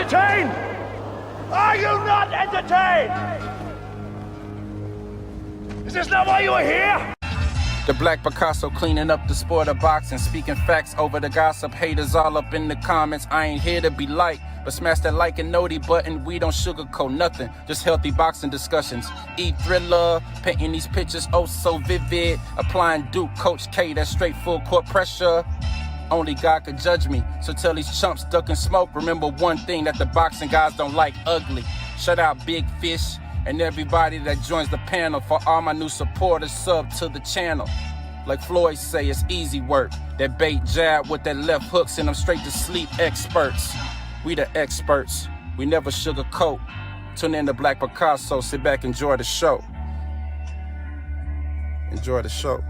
entertained? Are you not entertained? Is this not why you are here? The Black Picasso cleaning up the sport of boxing, speaking facts over the gossip. Haters all up in the comments. I ain't here to be liked, but smash that like and noti button. We don't sugarcoat nothing, just healthy boxing discussions. Thriller, painting these pictures oh so vivid. Applying Duke, Coach K, that straight full court pressure. Only God could judge me, so tell these chumps ducking smoke. Remember one thing that the boxing guys don't like, ugly. Shut out Big Fish and everybody that joins the panel. For all my new supporters, sub to the channel. Like Floyd say, it's easy work. That bait jab with that left hook send them straight to sleep. Experts, we the experts. We never sugarcoat. Tune in to Black Picasso. Sit back, enjoy the show. Enjoy the show.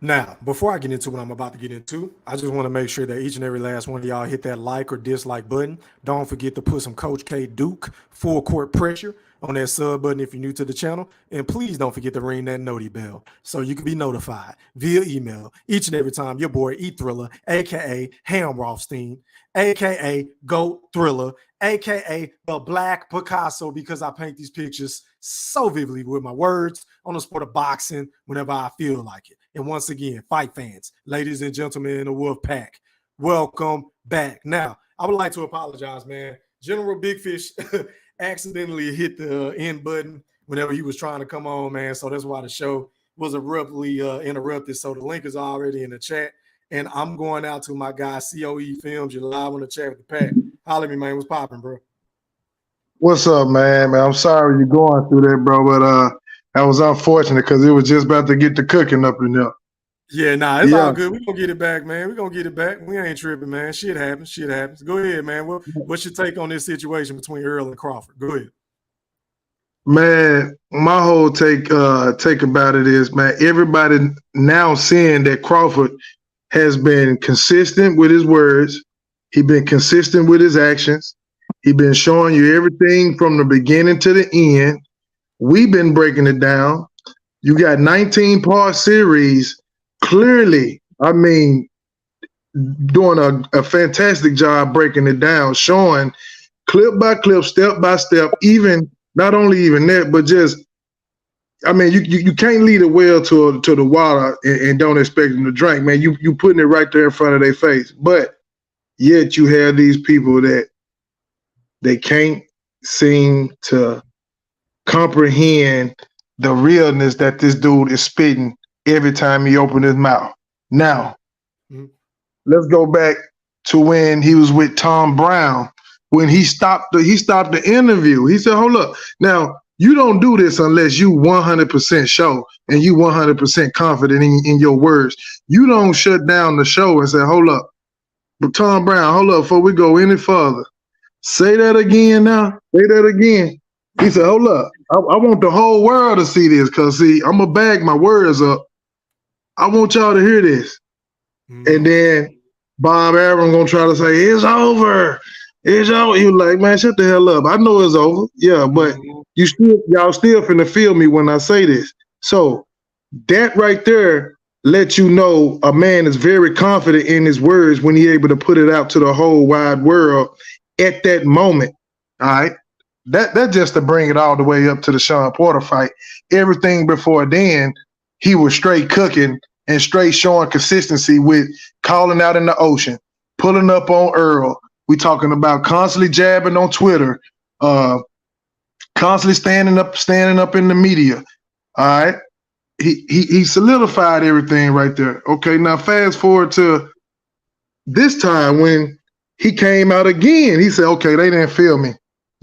Now, before I get into what I'm about to get into, I just want to make sure that each and every last one of y'all hit that like or dislike button. Don't forget to put some Coach K Duke full court pressure on that sub button if you're new to the channel. And please don't forget to ring that noti bell so you can be notified via email each and every time your boy Thriller, aka Ham Rothstein, aka Goat Thriller, aka the Black Picasso, because I paint these pictures so vividly with my words on the sport of boxing whenever I feel like it. And once again, fight fans, ladies and gentlemen in the Wolf Pack, welcome back. Now, I would like to apologize, man. General Big Fish accidentally hit the end button whenever he was trying to come on, man. So that's why the show was abruptly interrupted. So the link is already in the chat. And I'm going out to my guy, COE Films. You're live on the chat with the pack. Holler at me, man. What's popping, bro? What's up, man? I'm sorry you're going through that, bro, but that was unfortunate because it was just about to get the cooking up in there. Yeah, nah, it's all good. We're going to get it back, man. We're going to get it back. We ain't tripping, man. Shit happens. Shit happens. Go ahead, man. What's your take on this situation between Earl and Crawford? Go ahead. Man, my whole take about it is, man, everybody now seeing that Crawford has been consistent with his words. He's been consistent with his actions. He's been showing you everything from the beginning to the end. We've been breaking it down. You got 19-part series. Clearly, I mean, doing a fantastic job breaking it down, showing clip by clip, step by step, even not only even that, but just, I mean, you can't lead a well to the water and don't expect them to drink, man. You putting it right there in front of their face. But yet you have these people that they can't seem to comprehend the realness that this dude is spitting every time he opened his mouth. Now, let's go back to when he was with Tom Brown, when he stopped the interview. He said, hold up. Now, you don't do this unless you 100% sure and you 100% confident in your words. You don't shut down the show and say, hold up. But Tom Brown, hold up, before we go any further. Say that again now. Say that again. He said, hold up. I want the whole world to see this because, see, I'm going to bag my words up. I want y'all to hear this. And then Bob Arum going to try to say, it's over. It's over. He was like, man, shut the hell up. I know it's over. Yeah, but y'all still finna feel me when I say this. So that right there lets you know a man is very confident in his words when he's able to put it out to the whole wide world at that moment. All right. That just to bring it all the way up to the Sean Porter fight. Everything before then, he was straight cooking and straight showing consistency with calling out in the ocean, pulling up on Earl. We talking about constantly jabbing on Twitter, constantly standing up in the media. All right. He solidified everything right there. Okay, now fast forward to this time when he came out again. He said, okay, they didn't feel me.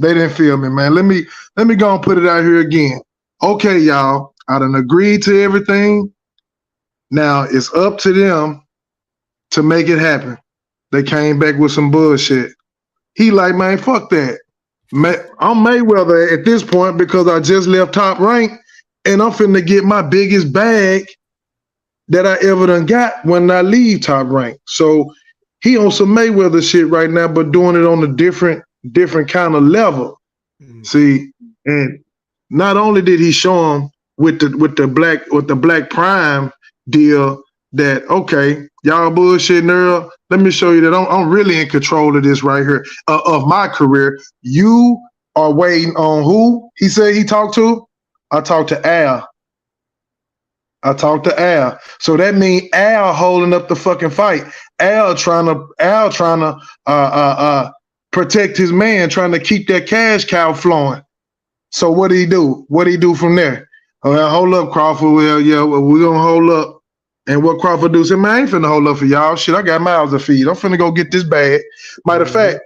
They didn't feel me, man. Let me go and put it out here again. Okay, y'all, I done agreed to everything. Now it's up to them to make it happen. They came back with some bullshit. He like, man, fuck that. I'm Mayweather at this point because I just left Top Rank and I'm finna get my biggest bag that I ever done got when I leave Top Rank. So he on some Mayweather shit right now, but doing it on a different kind of level. See, and not only did he show him with the Black Prime deal that, okay, y'all bullshitting Earl. Let me show you that I'm really in control of this right here, of my career. You are waiting on who? He said he talked to? I talked to Al. I talked to Al. So that means Al holding up the fucking fight. Al trying to protect his man, trying to keep that cash cow flowing. So what did he do? What did he do from there? Well, hold up, Crawford. Well, yeah, we're gonna hold up. And what Crawford do? Said, man, I ain't finna hold up for y'all. Shit, I got mouths to feed. I'm finna go get this bag. Matter of fact,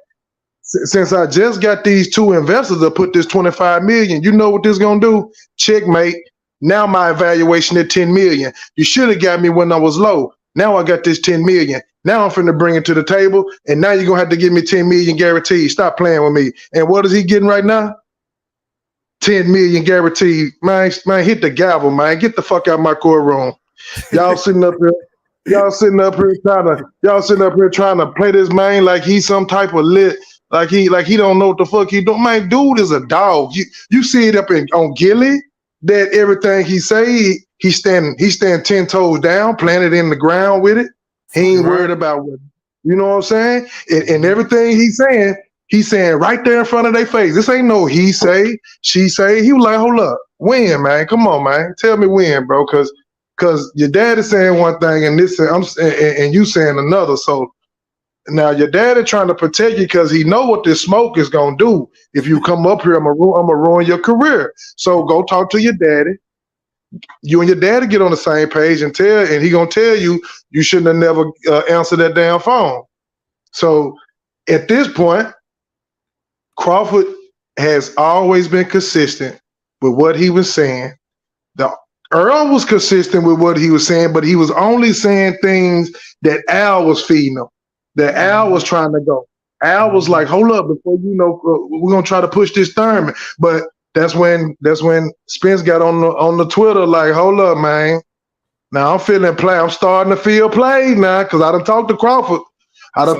since I just got these two investors to put this 25 million, you know what this gonna do? Checkmate. Now my evaluation at 10 million. You should have got me when I was low. Now I got this 10 million. Now I'm finna bring it to the table, and now you're gonna have to give me 10 million guaranteed. Stop playing with me. And what is he getting right now? 10 million guaranteed. Man, hit the gavel, man. Get the fuck out of my courtroom. Y'all sitting up here trying to play this man like he's some type of lit, like he don't know what the fuck he doing. Man, dude is a dog. You see it up on Gilly that everything he say, he stand 10 toes down, planted in the ground with it. He ain't worried about what, you know what I'm saying? And everything he's saying right there in front of their face. This ain't no he say, she say. He was like, hold up, when, man? Come on, man. Tell me when, bro, because your dad is saying one thing and and you saying another. So now your dad is trying to protect you because he know what this smoke is gonna do. If you come up here, I'm gonna ruin your career. So go talk to your daddy. You and your daddy get on the same page and he gonna tell you shouldn't have never answered that damn phone. So at this point, Crawford has always been consistent with what he was saying. Earl was consistent with what he was saying, but he was only saying things that Al was feeding him, that Al was trying to go. Al was like, hold up, before you know, we're gonna try to push this Thurman. But that's when Spence got on the Twitter like, hold up, man. Now I'm feeling play. I'm starting to feel played now because I done talked to Crawford. So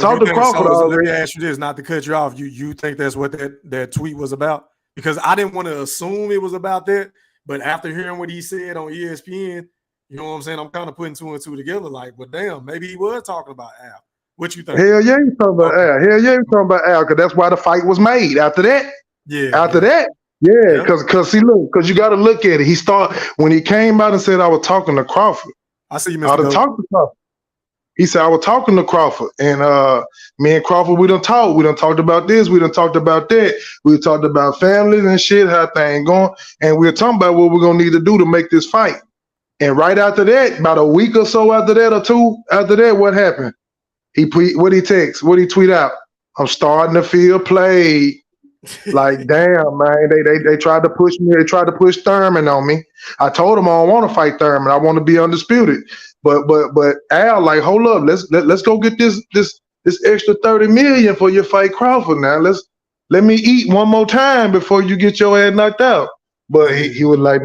let me ask you this, not to cut you off. You think that's what that tweet was about? Because I didn't want to assume it was about that. But after hearing what he said on ESPN, you know what I'm saying? I'm kind of putting two and two together. Like, well, damn, maybe he was talking about Al. What you think? Hell yeah, he's talking about Al. Hell yeah, he's talking about Al, because that's why the fight was made. After that, because you got to look at it. When he came out and said, I was talking to Crawford. I see you, Mr. Talk to Crawford. He said, I was talking to Crawford, and me and Crawford, we done talked. We done talked about this. We done talked about that. We talked about families and shit, how things going. And we were talking about what we're going to need to do to make this fight. And right after that, about a week or so after that, or two after that, what happened? What he tweet out? I'm starting to feel played. Like, damn, man, they tried to push me. They tried to push Thurman on me. I told him I don't want to fight Thurman. I want to be undisputed. But Al, like, hold up, let's go get this extra 30 million for your fight Crawford. Now let me eat one more time before you get your ass knocked out. But he was like,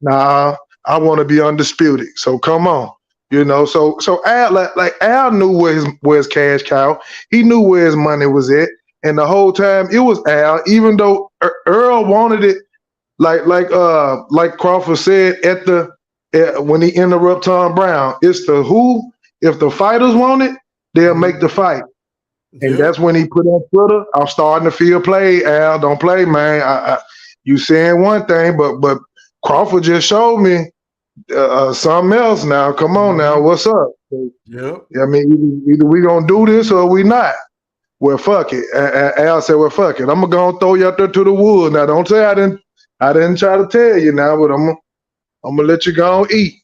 nah, I want to be undisputed. So come on, you know. So Al, like Al knew where his cash cow. He knew where his money was at. And the whole time it was Al, even though Earl wanted it, like Crawford said when he interrupt Tom Brown, it's the who. If the fighters want it, they'll make the fight. And that's when he put on Twitter, I'm starting to feel played, Al. Don't play, man. You saying one thing, but Crawford just showed me something else now. Come on now, what's up? Yep. I mean, either we gonna do this or we not. Well, fuck it. Al said, well, fuck it. I'm gonna go and throw you out there to the woods. Now, don't say I didn't try to tell you now, but I'm gonna let you go and eat.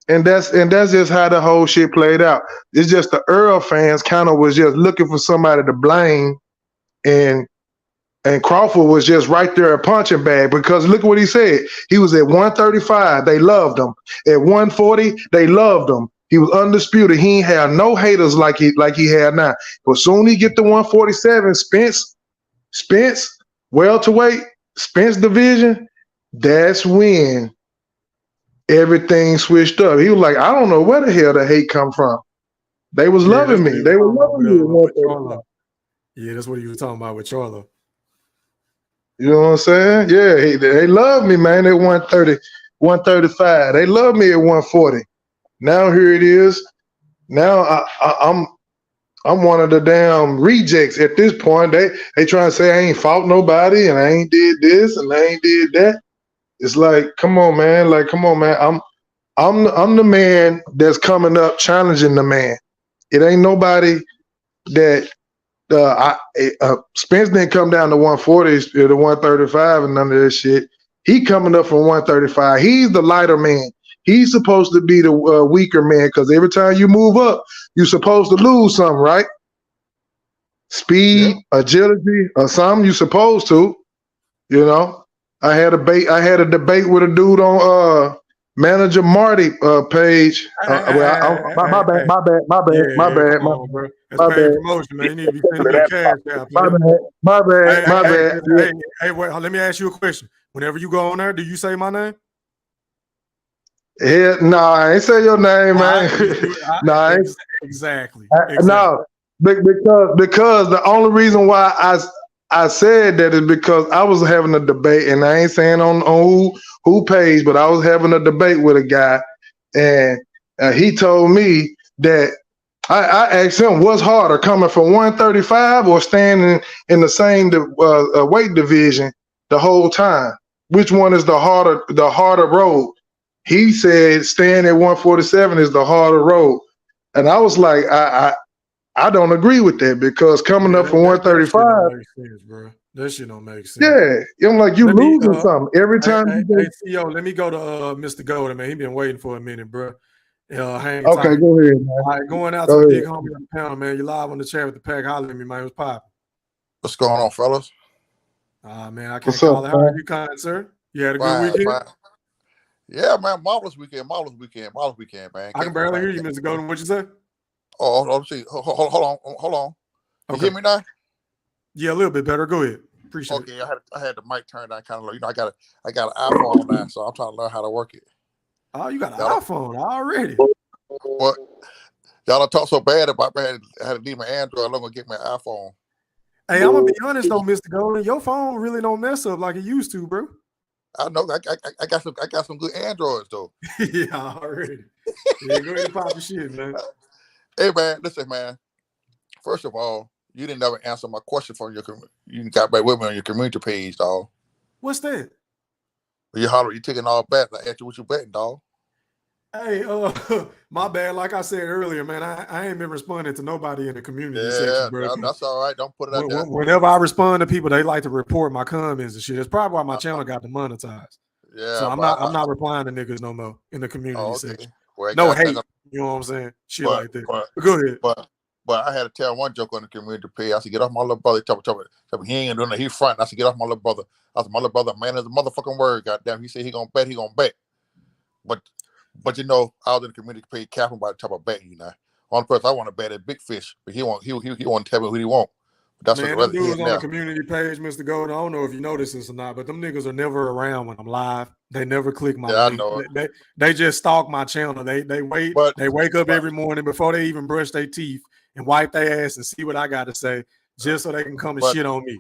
And that's just how the whole shit played out. It's just the Earl fans kind of was just looking for somebody to blame, and Crawford was just right there a punching bag, because look at what he said. He was at 135, they loved him. At 140, they loved him. He was undisputed. He ain't had no haters like he had now. But soon he get to 147, Spence, welterweight, Spence division, that's when everything switched up. He was like, I don't know where the hell the hate come from. They was loving me. They were loving me. Yeah, that's what he was talking about with Charlo. You know what I'm saying? Yeah, they love me, man, at 130, 135. They love me at 140. Now here it is. Now I'm one of the damn rejects at this point. They trying to say I ain't fought nobody and I ain't did this and I ain't did that. It's like, come on, man. Like, come on, man. I'm the man that's coming up challenging the man. It ain't nobody that Spence didn't come down to 140 to 135 and none of that shit. He coming up from 135. He's the lighter man. He's supposed to be the weaker man because every time you move up, you're supposed to lose something, right? Speed, agility, or something you're supposed to. You know, I had a debate with a dude on Manager Marty page. My bad. That's paid promotion, man. You need to be sending me cash out. My bad. Hey, wait, let me ask you a question. Whenever you go on there, do you say my name? Yeah, no, I ain't say your name, man. Exactly. No, because the only reason why I said that is because I was having a debate, and I ain't saying on who pays, but I was having a debate with a guy, and he told me that I asked him what's harder, coming from 135 or standing in the same weight division the whole time. Which one is the harder road? He said staying at 147 is the harder road, and I was like, I don't agree with that because coming up from 135, that shit don't make sense. Yeah, I'm like you losing something every time. Hey, CEO, let me go to Mr. Golden, man. He been waiting for a minute, bro. Okay, go ahead, man. All right, going out to the big homie on the panel, man. You live on the chat with the pack. Holler at me, man. What's poppin'? What's going on, fellas? Man, I can't call it. How are you, kind sir? You had a good weekend? Fine. Yeah, man. Marvelous weekend, man. I can barely hear you, Mr. Golden. What you say? Oh, let's see. Hold on. You hear me now? Yeah, a little bit better. Go ahead. Appreciate it. Okay, I had the mic turned down kind of low. You know, I got an iPhone now, so I'm trying to learn how to work it. Oh, you got an iPhone already? What? Y'all don't talk so bad about me. I had to leave my Android. I'm gonna get my iPhone. Hey, I'm gonna be honest though, Mr. Golden. Your phone really don't mess up like it used to, bro. I know. I got some good Androids though. Yeah, already. Yeah, go ahead and pop your shit, man. Hey, man, listen, man. First of all, you didn't ever answer my question from you got back with me on your community page, dog. What's that? You taking all bets. I asked you what you betting, dog. Hey, my bad. Like I said earlier, man, I ain't been responding to nobody in the community section, bro. That's all right. Don't put it out there. Whenever I respond to people, they like to report my comments and shit. That's probably why my channel got demonetized. Yeah. So I'm not replying to niggas no more in the community section. Well, no hate. You know what I'm saying? Shit like that. But go ahead. But I had to tell one joke on the community page. I said, get off my little brother. Tell me he ain't doing it. He front. I said, get off my little brother. I said, my little brother, man, is a motherfucking word. Goddamn. He said he gonna bet. But you know, I was in the community page capping by the type of betting, you know. Only person I want to bet is Big Fish, but he won't tell me who he want. That's man, them dudes on the community page, Mr. Golden. I don't know if you notice this or not, but them niggas are never around when I'm live. They never click my link. I know. They just stalk my channel. They wake up every morning before they even brush their teeth and wipe their ass and see what I got to say, just so they can come and shit on me.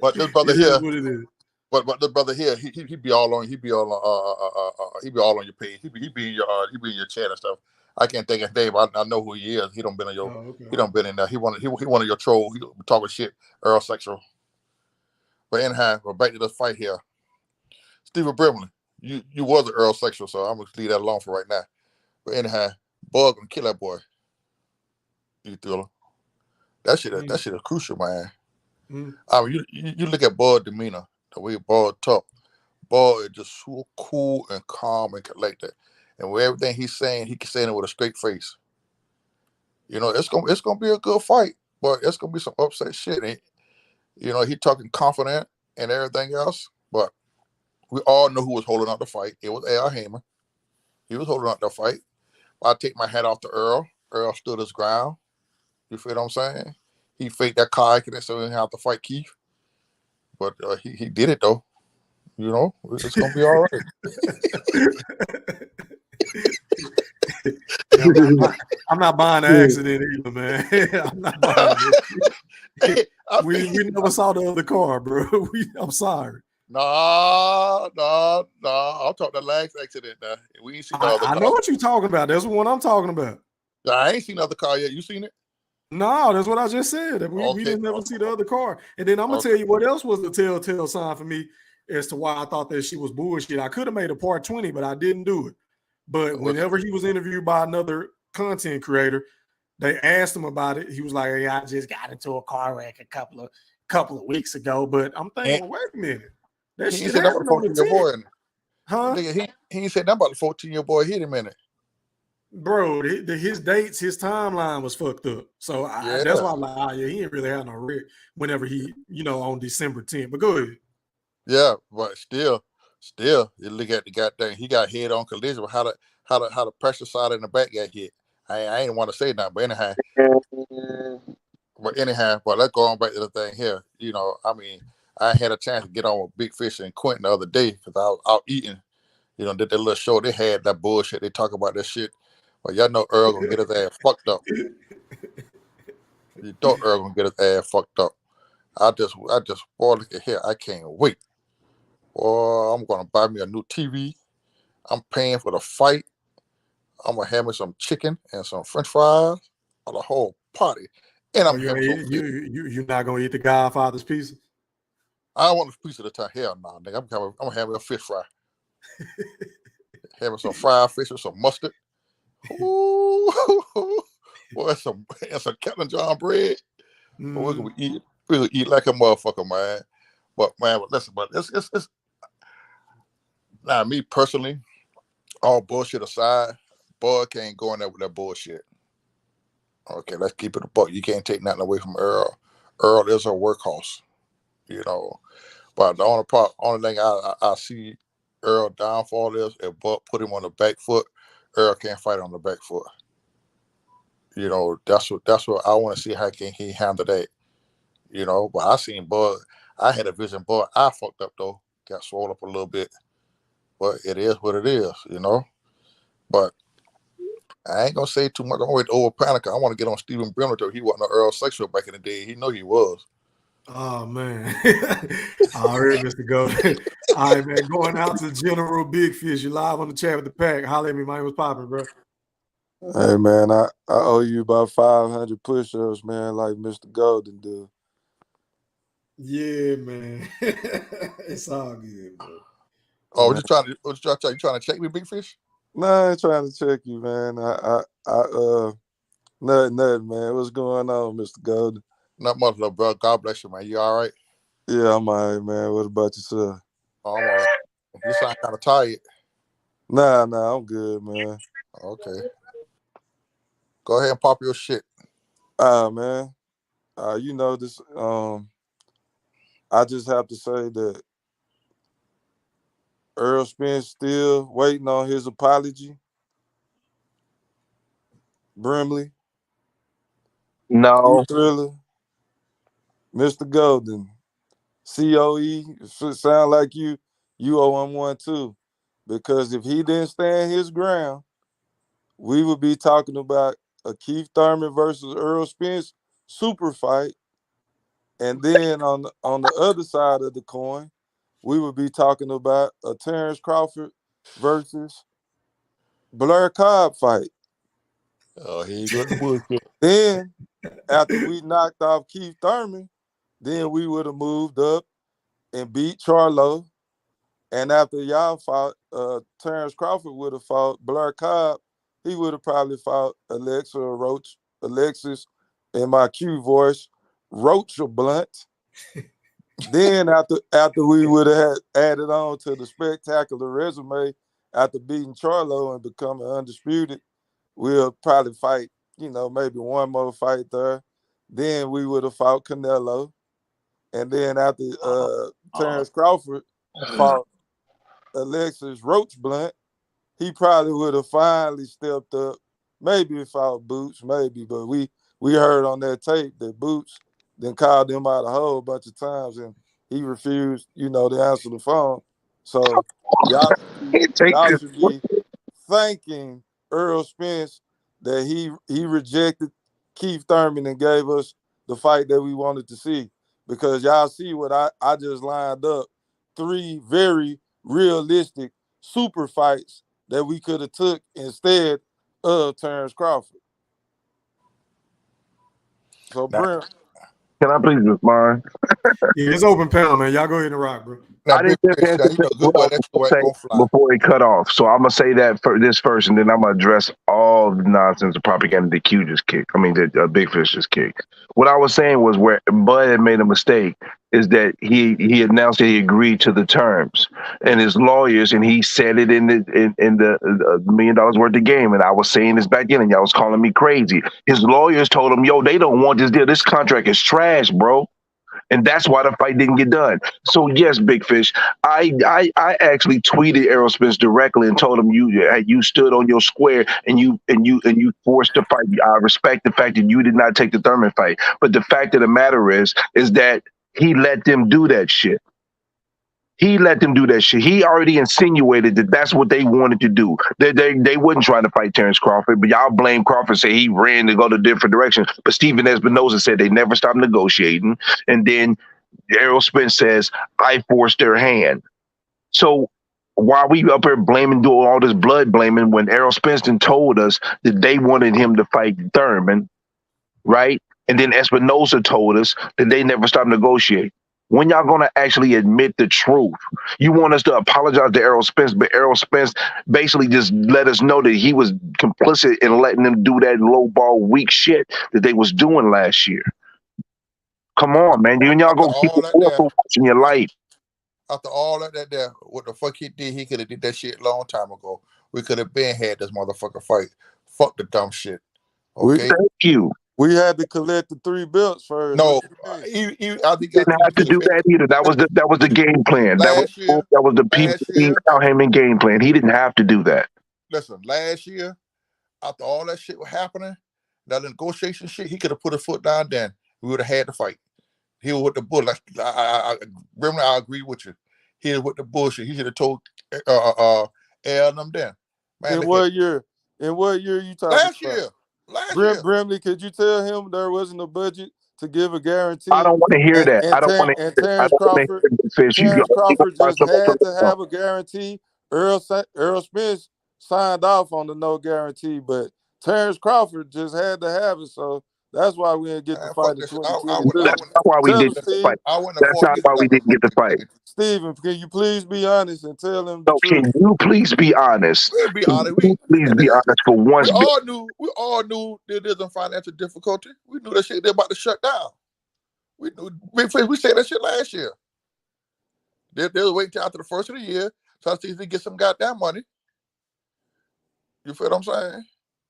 But this brother here, what it is. But the brother here, he be all on your page. He be in your chat and stuff. I can't think of his name. I know who he is. He don't been in your. He don't been in there. He one of your troll. He talking shit, Earl sexual. But anyhow, we're back to this fight here. Stephen Brimley, you was an Earl sexual, so I'm gonna leave that alone for right now. But anyhow, Bud gonna kill that boy. You thriller. That shit is crucial, man. I mean, you look at Bud demeanor. The way Bud talk, Bud is just so cool and calm and collected, and with everything he's saying, he can say it with a straight face. You know, it's gonna be a good fight, but it's gonna be some upset shit. And, you know, he talking confident and everything else, but we all know who was holding out the fight. It was Al Haymon. He was holding out the fight. I take my hat off to Earl. Earl stood his ground. You feel what I'm saying? He faked that car accident so he didn't have to fight Keith. But he did it though, you know. It's gonna be all right. I'm not buying an accident either, man. I'm not buying it. We never saw the other car, bro. I'm sorry. Nah. I'm talking the last accident now. We ain't seen the other I car. know what you're talking about. That's the one I'm talking about. I ain't seen the other car yet. You seen it? No, that's what I just said. That we didn't ever see the other car. And then I'm gonna tell you what else was the telltale sign for me as to why I thought that she was bullshit. I could have made a part 20, but I didn't do it. But whenever he was interviewed by another content creator, they asked him about it. He was like, "Hey, I just got into a car wreck a couple of weeks ago." But I'm thinking, well, wait a minute, that he shit said that about happened on the 14-year boy. Huh? Nigga, he ain't said that about the 14-year boy hit him in it. Bro, his dates, his timeline was fucked up. So that's why I'm like, he didn't really have no wreck whenever he, on December 10th. But go ahead. Yeah, but still, you look at the goddamn. He got head on collision. How the pressure side in the back got hit. I ain't want to say nothing, but anyhow. But let's go on back to the thing here. I mean, I had a chance to get on with Big Fish and Quentin the other day because I was out eating. Did that little show. They had that bullshit. They talk about that shit. But y'all know Earl gonna get his ass fucked up. You know Earl gonna get his ass fucked up. I just boy, look at here. I can't wait. Boy, I'm gonna buy me a new TV. I'm paying for the fight. I'm gonna have me some chicken and some French fries on the whole party. And I'm having you're not gonna eat the Godfather's pizza? I don't want a piece of the time. Hell no, nigga. I'm gonna have a fish fry. Having some fried fish with some mustard. Ooh, boy, some Captain John bread. We're gonna eat like a motherfucker, man. But listen, it's now me personally, all bullshit aside, boy can't go in there with that bullshit. Okay, let's keep it a buck. You can't take nothing away from Earl. Earl is a workhorse, But the only thing I see Earl downfall is if Buck put him on the back foot, Earl can't fight on the back foot. That's what I want to see. How can he handle that? But I seen Bud. I had a vision, Bud. I fucked up though. Got swole up a little bit. But it is what it is, But I ain't gonna say too much. I'm wait over panic. I want to get on Stephen Brenner though. He wasn't no Earl sexual back in the day. He know he was. Oh man. All right, Mr. Golden. All right, man. Going out to General Big Fish. You live on the chat with the pack. Holler at me, man. What's popping, bro? Hey man, I owe you about 500 push-ups, man, like Mr. Golden do. Yeah, man. It's all good, bro. Oh, you trying to check me, Big Fish? Nah, I ain't trying to check you, man. Nothing, man. What's going on, Mr. Golden? Not much, little bro. God bless you, man. You all right? Yeah, I'm all right, man. What about yourself? Oh, I'm all right. You sound kind of tired. Nah, I'm good, man. Okay. Go ahead and pop your shit. Man. This. I just have to say that Earl Spence still waiting on his apology. Brimley. No. Thriller. Mr. Golden. COE. Sound like you owe him one too. Because if he didn't stand his ground, we would be talking about a Keith Thurman versus Earl Spence super fight. And then on the other side of the coin, we would be talking about a Terrence Crawford versus Blair Cobb fight. Oh, he ain't got the bullshit. Then, after we knocked off Keith Thurman, then we would have moved up and beat Charlo. And after y'all fought, Terrence Crawford would have fought Blair Cobb. He would have probably fought Alexis, in my Q voice, Roach or Blunt. Then after we would have added on to the spectacular resume after beating Charlo and becoming undisputed, we'll probably fight, maybe one more fight there. Then we would have fought Canelo. And then after Terrence Crawford fought Alexis Roach Blunt, he probably would have finally stepped up, maybe fought Boots, maybe, but we heard on that tape that Boots then called him out a whole bunch of times and he refused, to answer the phone. So y'all should be thanking Earl Spence that he rejected Keith Thurman and gave us the fight that we wanted to see. Because y'all see what I just lined up 3 very realistic super fights that we could have took instead of Terrence Crawford. So, Brent, Can I please respond? Yeah, it's open panel, man. Y'all go ahead and rock, bro. Now, I didn't big get fish, to you know, good what I boy, was that shit gonna ain't say gonna fly. before it cut off. So I'm gonna say that for this first, and then I'm gonna address all the nonsense and propaganda that Q just kicked. I mean, that Big Fish just kicked. What I was saying was where Bud had made a mistake is that he announced that he agreed to the terms, and his lawyers, and he said it in the $1 million worth of game. And I was saying this back then, and y'all was calling me crazy. His lawyers told him, "Yo, they don't want this deal. This contract is trash, bro." And that's why the fight didn't get done. So yes, Big Fish, I actually tweeted Errol Spence directly and told him you stood on your square and you forced the fight. I respect the fact that you did not take the Thurman fight, but the fact of the matter is that he let them do that shit. He let them do that shit. He already insinuated that that's what they wanted to do. They wasn't trying to fight Terrence Crawford, but y'all blame Crawford, say he ran to go to different directions. But Stephen Espinoza said they never stopped negotiating. And then Errol Spence says, I forced their hand. So why we up here blaming, doing all this blood blaming when Errol Spence told us that they wanted him to fight Thurman, right? And then Espinoza told us that they never stopped negotiating. When y'all gonna actually admit the truth? You want us to apologize to Errol Spence, but Errol Spence basically just let us know that he was complicit in letting them do that low ball weak shit that they was doing last year. Come on, man. You and y'all go keep watching your life. After all of that there, what the fuck he did, he could have did that shit a long time ago. We could have been had this motherfucker fight. Fuck the dumb shit. Okay. Thank you. We had to collect the 3 belts first. No, I think didn't have to do that either. That was the game plan. That was the people Heyman game plan. He didn't have to do that. Listen, last year, after all that shit was happening, that negotiation shit, he could have put his foot down then. We would have had the fight. He was with the bull. I agree with you. He was with the bullshit. He should have told L and them then. Man, In what year? In what year you talking last about? year. Last year. Brimley, could you tell him there wasn't a budget to give a guarantee? I don't want to hear that. I don't want to hear that. Terrence Crawford just had to have a guarantee. Earl Spence signed off on the no guarantee, but Terrence Crawford just had to have it. So that's why we didn't get the fight in 2022. That's not why we didn't get the fight. That's not why we didn't get the fight. Stephen, can you please be honest and tell him the truth? Can you please be honest? Be honest. Please be honest for once. We all knew there is some financial difficulty. We knew that shit they're about to shut down. We knew. We said that shit last year. They were waiting till after the first of the year so see if they get some goddamn money. You feel what I'm saying?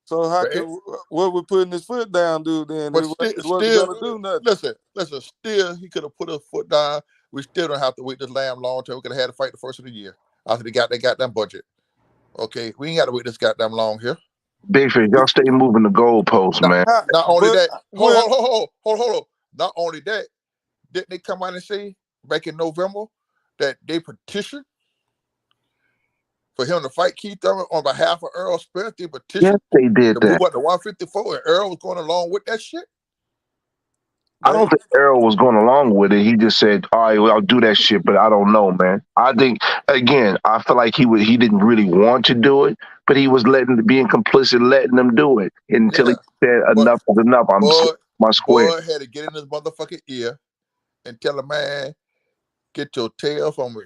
So how can what we're putting his foot down do then? But it wasn't gonna do nothing. Listen. Still, he could have put his foot down. We still don't have to wait this lamb long term. We could have had to fight the first of the year after they got their goddamn budget. Okay, we ain't got to wait this goddamn long here. Big Fish, y'all stay moving the goalposts, man. Not only that, hold on. Not only that, didn't they come out and say back in November that they petitioned for him to fight Keith Thurman on behalf of Errol Spence? They petitioned. Yes, they did that. What, the 154, and Errol was going along with that shit? I don't think Errol was going along with it. He just said, all right, well, I'll do that shit, but I don't know, man. I think, again, I feel like he didn't really want to do it, but he was being complicit, letting them do it until he said enough is enough. I'm my square. Bud had to get in his motherfucking ear and tell him, man, get your tail from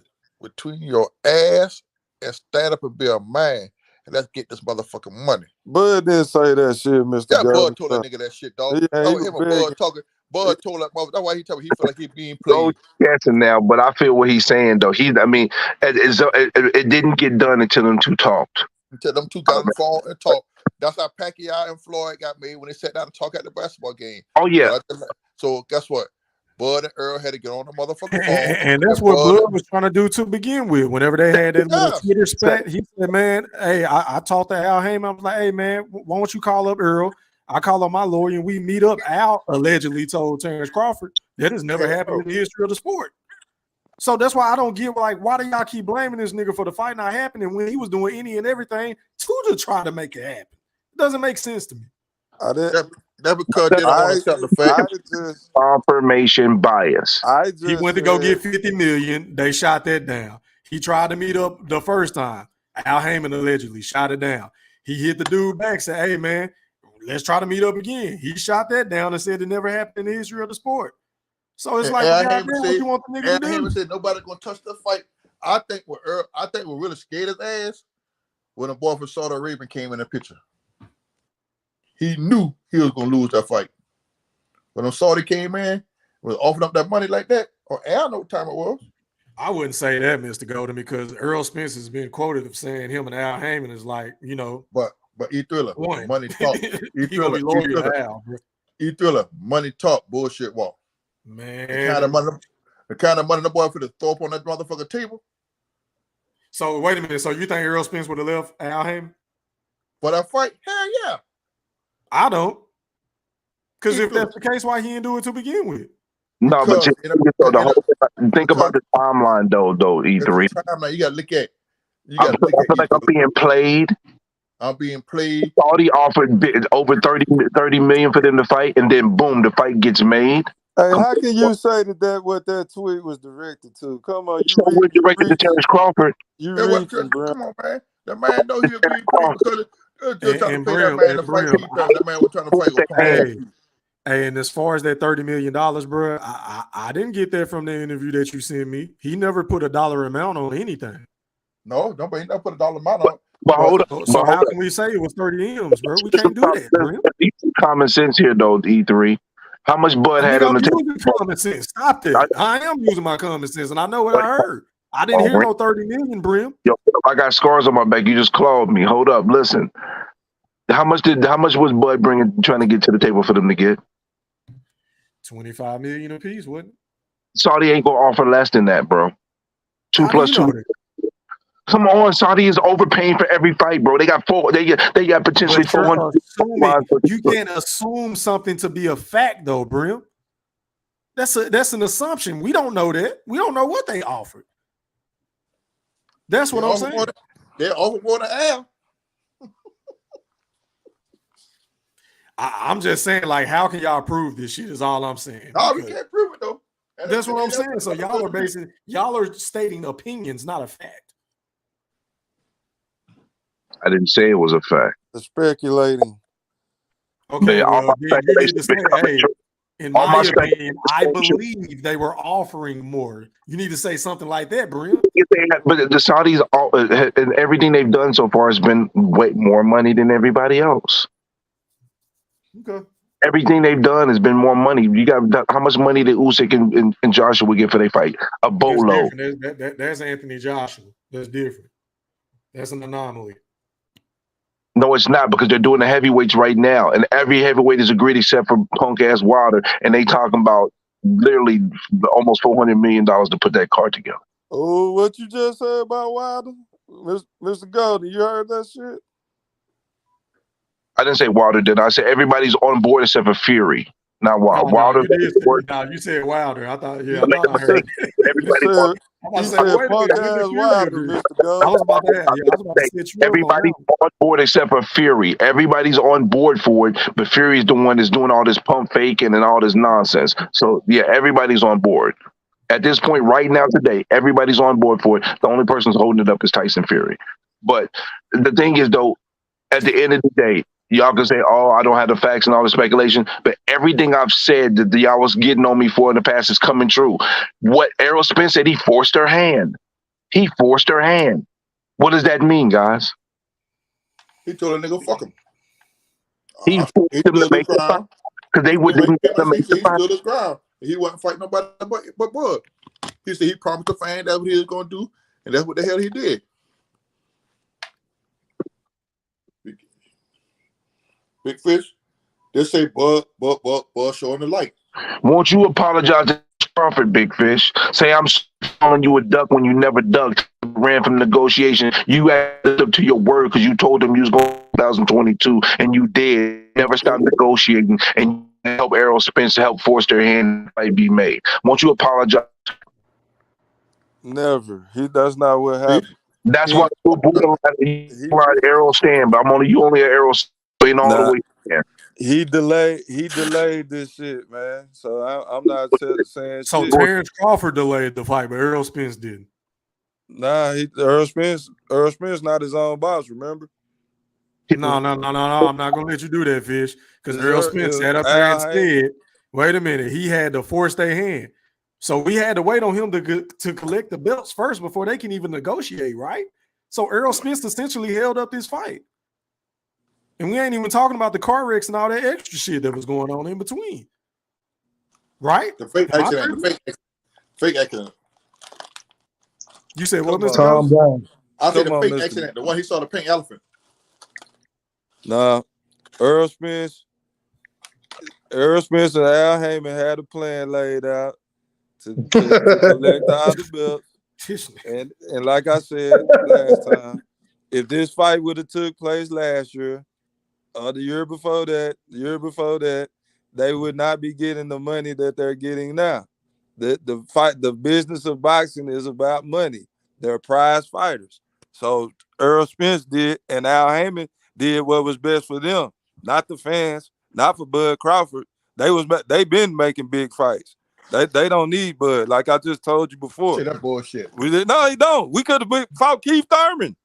between your ass and stand up and be a man. And let's get this motherfucking money. Bud didn't say that shit, Mr. Yeah, Bud told that nigga that shit, dog. Bud talking. Bud told that motherfucker. That's why he told me he felt like he being played. Guessing now, but I feel what he's saying though. It didn't get done until them two talked. Until them two got on the phone and talked. That's how Pacquiao and Floyd got made when they sat down and talked at the basketball game. Oh yeah. So guess what? Bud and Earl had to get on the motherfucking phone. And that's what Bud was trying to do to begin with. Whenever they had that little Twitter spat, he said, man, hey, I talked to Al Heyman. I was like, hey, man, why don't you call up Earl? I call up my lawyer and we meet up. Al allegedly told Terrence Crawford that has never happened in the history of the sport. So that's why I don't get, like, why do y'all keep blaming this nigga for the fight not happening when he was doing any and everything to try to make it happen? It doesn't make sense to me. I That's because they don't want to accept the fact. Confirmation bias. He went to go get 50 million. They shot that down. He tried to meet up the first time. Al Heyman allegedly shot it down. He hit the dude back, said, "Hey man, let's try to meet up again." He shot that down and said it never happened in the history of the sport. So it's like, goddamn, what you want the nigga to do? Heyman said nobody's gonna touch the fight. I think what really scared his ass when the boy from Saudi Arabia came in the picture. He knew he was gonna lose that fight. When the Saudi came in, was offering up that money like that, or Al know what time it was. I wouldn't say that, Mr. Golden, because Earl Spence has been quoted of saying him and Al Heyman is like, you know. But E-Thriller, money talk. E-Thriller, money talk, bullshit walk. Man. The kind of money the boy for to throw up on that motherfucking table. So wait a minute. So you think Earl Spence would have left Al Heyman? For that fight? Hell yeah. I don't. Because if that's the case, why he didn't do it to begin with? No, but think about the timeline though, E3. Timeline, you gotta look at. I feel like I'm being played. I'm being played. Saudi offered over 30 million for them to fight, and then boom, the fight gets made. Hey, how can you say that what that tweet was directed to? Come on, you was directed to Terrence Crawford. Come on, man. The man know he agreed because just trying to pay that man to fight. That man was trying to fight with Crawford. Hey, and as far as that $30 million, bro, I didn't get that from the interview that you sent me. He never put a dollar amount on anything. No, nobody never put a dollar amount on. But hold on. So how can we say it was 30 M's, bro? We can't do that, bro. Common sense here, though, E3. How much Bud had on the table? Common sense. Stop that. I am using my common sense, and I know what I heard. I didn't hear no 30 million, Brim. Yo, I got scars on my back. You just clawed me. Hold up. Listen. How much was Bud trying to get to the table for them to get? 25 million apiece, wouldn't it? Saudi ain't gonna offer less than that, bro. 2 plus 2. Come on, Saudi is overpaying for every fight, bro. They got potentially 400. You can't assume something to be a fact, though, Brim. That's an assumption. We don't know that. We don't know what they offered. That's what I'm saying. They're overboard the Al. I'm just saying, like, how can y'all prove this shit? Is all I'm saying. No, we can't prove it though. That's what I'm saying. So y'all are stating opinions, not a fact. I didn't say it was a fact. The speculating. Okay, well, you need to say, hey, in my opinion, I believe they were offering more. You need to say something like that, Brim. But the Saudis, and everything they've done so far has been way more money than everybody else. Okay. Everything they've done has been more money. You got how much money did Usyk and Joshua get for their fight? A boatload. That's Anthony Joshua. That's different. That's an anomaly. No, it's not, because they're doing the heavyweights right now, and every heavyweight is agreed except for punk ass Wilder, and they talking about literally almost $400 million to put that card together. Oh, what you just said about Wilder, Mr. Golden? You heard that shit? I didn't say Wilder, did I? I said everybody's on board except for Fury. Not Wilder. Wilder. You said Wilder. I thought I heard it. Everybody's Everybody's on board except for Fury. Everybody's on board for it, but Fury's the one that's doing all this pump faking and all this nonsense. So yeah, everybody's on board. At this point, right now, today, everybody's on board for it. The only person who's holding it up is Tyson Fury. But the thing is, though, at the end of the day, y'all can say, oh, I don't have the facts and all the speculation, but everything I've said that y'all was getting on me for in the past is coming true. What Errol Spence said, he forced her hand. He forced her hand. What does that mean, guys? He told a nigga, fuck him. He forced him to make the fight because they wouldn't make the fight. He stood his ground. He wasn't fighting nobody but Bud. He said he promised the fan that's what he was going to do, and that's what the hell he did. Big Fish, they say Bud showing the light. Won't you apologize to Crawford, Big Fish? Say I'm calling you a duck when you never ducked, ran from negotiation. You added up to your word because you told them you was going to 2022, and you did. Never stopped negotiating, and you help Errol Spence to help force their hand to be made. Won't you apologize? Never. That's not what happened. That's why you Errol stand, but you only an Errol stand all the way there. He delayed this shit, man. So I'm not saying So shit. Terrence Crawford delayed the fight, but Errol Spence didn't. Nah, Earl Spence not his own boss, remember? No. I'm not gonna let you do that, Fish. Because Errol Spence sat up there and said, wait a minute, he had to force their hand. So we had to wait on him to collect the belts first before they can even negotiate, right? So Errol Spence essentially held up this fight. And we ain't even talking about the car wrecks and all that extra shit that was going on in between. Right? The fake accident. You said what, Mr. Tom Brown. I said the fake accident, the one he saw the pink elephant. Nah, Earl Spence and Al Heyman had a plan laid out to collect all the belts. And like I said last time, if this fight would have took place last year or the year before that, they would not be getting the money that they're getting now. The business of boxing is about money. They're prize fighters. So Earl Spence did, and Al Heyman did what was best for them, not the fans, not for Bud Crawford. They been making big fights. They don't need Bud, like I just told you before. Shit, that bullshit. No, he don't. We could have fought Keith Thurman.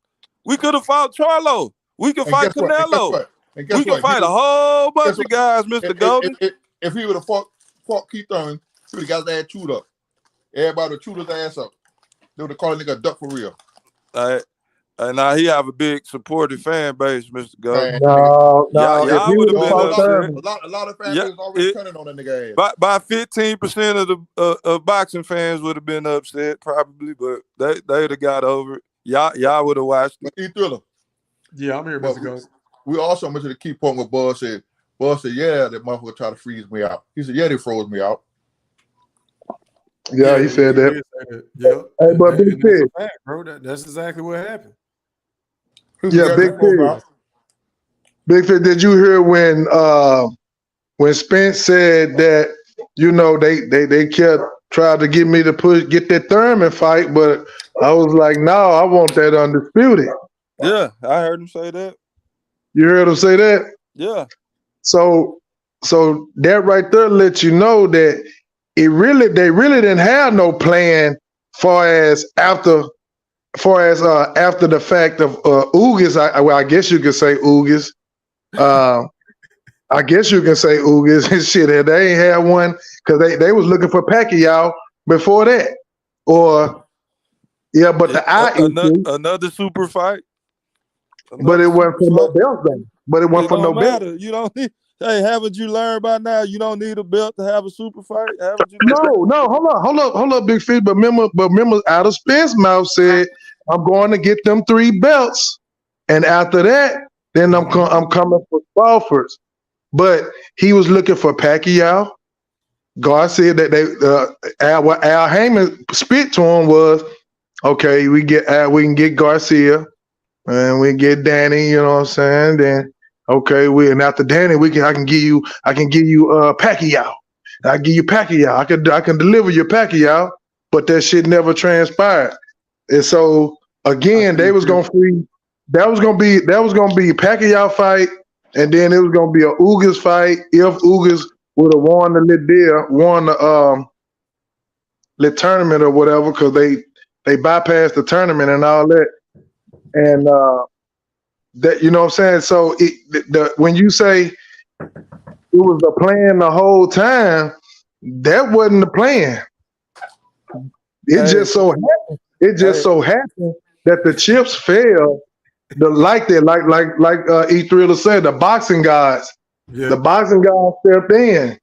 We could have fought Charlo. We could fight Canelo. We could fight a whole bunch of guys, Mr. Golden. If he would have fought Keith Thurman, he would have got his ass chewed up. Everybody would have chewed his ass up. They would have called a nigga a duck for real. And now he have a big supportive fan base, Mr. Golden. No. Y'all would have been upset. A lot of fans was already turning on that nigga ass. By 15% of the boxing fans would have been upset, probably, but they'd have got over it. Y'all would have watched it. Thriller. Yeah, I'm here, Mr. Golden. We also mentioned the key point where Bud said, yeah, that motherfucker tried to freeze me out. He said, yeah, they froze me out. Yeah, he said that. Yeah. Hey, but Big Pig, bro, that's exactly what happened. Yeah, Big Pig. Big Pig, did you hear when Spence said that, they kept trying to get me to get that Thurman fight, but I was like, no, I want that undisputed. Yeah, I heard him say that. You heard him say that? Yeah. So that right there lets you know that they really didn't have no plan far as after the fact of Ugas. I guess you could say Ugas. I guess you can say Ugas and shit. They ain't had one because they was looking for Pacquiao before that. But another super fight. But it wasn't for no belt thing. But it wasn't for no belt. You don't need. Hey, haven't you learned by now? You don't need a belt to have a super fight. Haven't you? No. Hold up, Big Fish. But remember, out of Spence's mouth said, "I'm going to get them 3 belts, and after that, then I'm coming for Crawford's." But he was looking for Pacquiao. Garcia. What Al Heyman spit to him was, okay, we can get Garcia. And we get Danny, you know what I'm saying? Then and after Danny, I can give you Pacquiao. I give you Pacquiao. I can deliver your Pacquiao, but that shit never transpired. And so again, they was gonna free. That was gonna be Pacquiao fight, and then it was gonna be a Ugas fight if Ugas would have won the tournament or whatever, because they bypassed the tournament and all that. And that, you know what I'm saying? So when you say it was the plan the whole time, that wasn't the plan. It just so happened that the chips fell. Like E Thriller said, the boxing guys stepped in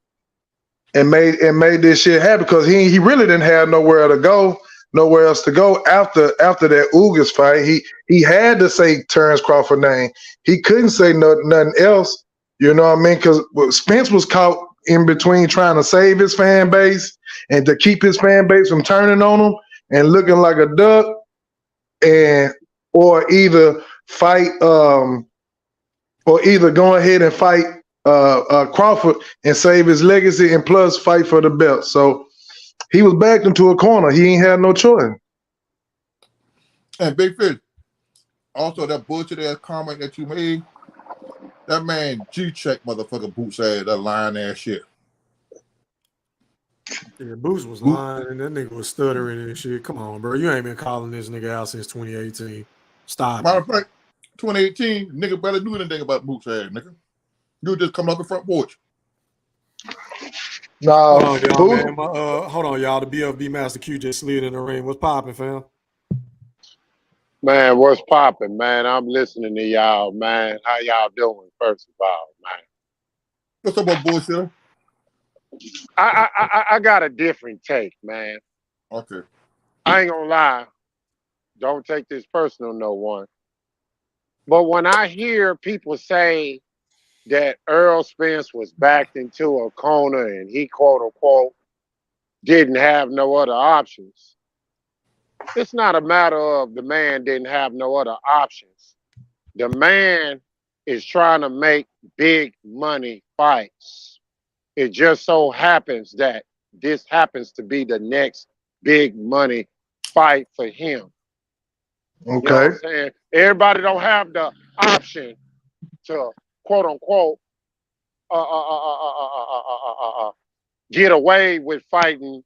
and made this shit happen, because he really didn't have nowhere else to go after that Ugas fight. He had to say Terrence Crawford name. He couldn't say nothing else. You know what I mean? Because Spence was caught in between trying to save his fan base and to keep his fan base from turning on him and looking like a duck, or either go ahead and fight Crawford and save his legacy and plus fight for the belt. So he was backed into a corner. He ain't had no choice. And Big Fish, also that bullshit ass comment that you made, That man G-check motherfucker Boots ass, that lying ass shit. Yeah, Boots was lying and that nigga was stuttering and shit. Come on, bro. You ain't been calling this nigga out since 2018. Stop. Matter of fact, 2018, nigga barely knew anything about Boots ass, nigga. You just come off the front porch. No, hold on, y'all, man. Hold on, y'all. The BFB Master Q just slid in the ring. What's popping, fam? Man, what's popping, man? I'm listening to y'all, man. How y'all doing, first of all, man? What's up about bullshit? I got a different take, man. Okay. I ain't gonna lie. Don't take this personal, no one. But when I hear people say that Earl Spence was backed into a corner and he, quote unquote, didn't have no other options, it's not a matter of the man didn't have no other options. The man is trying to make big money fights. It just so happens that this happens to be the next big money fight for him. Okay. You know what I'm saying? Everybody don't have the option to, quote unquote, get away with fighting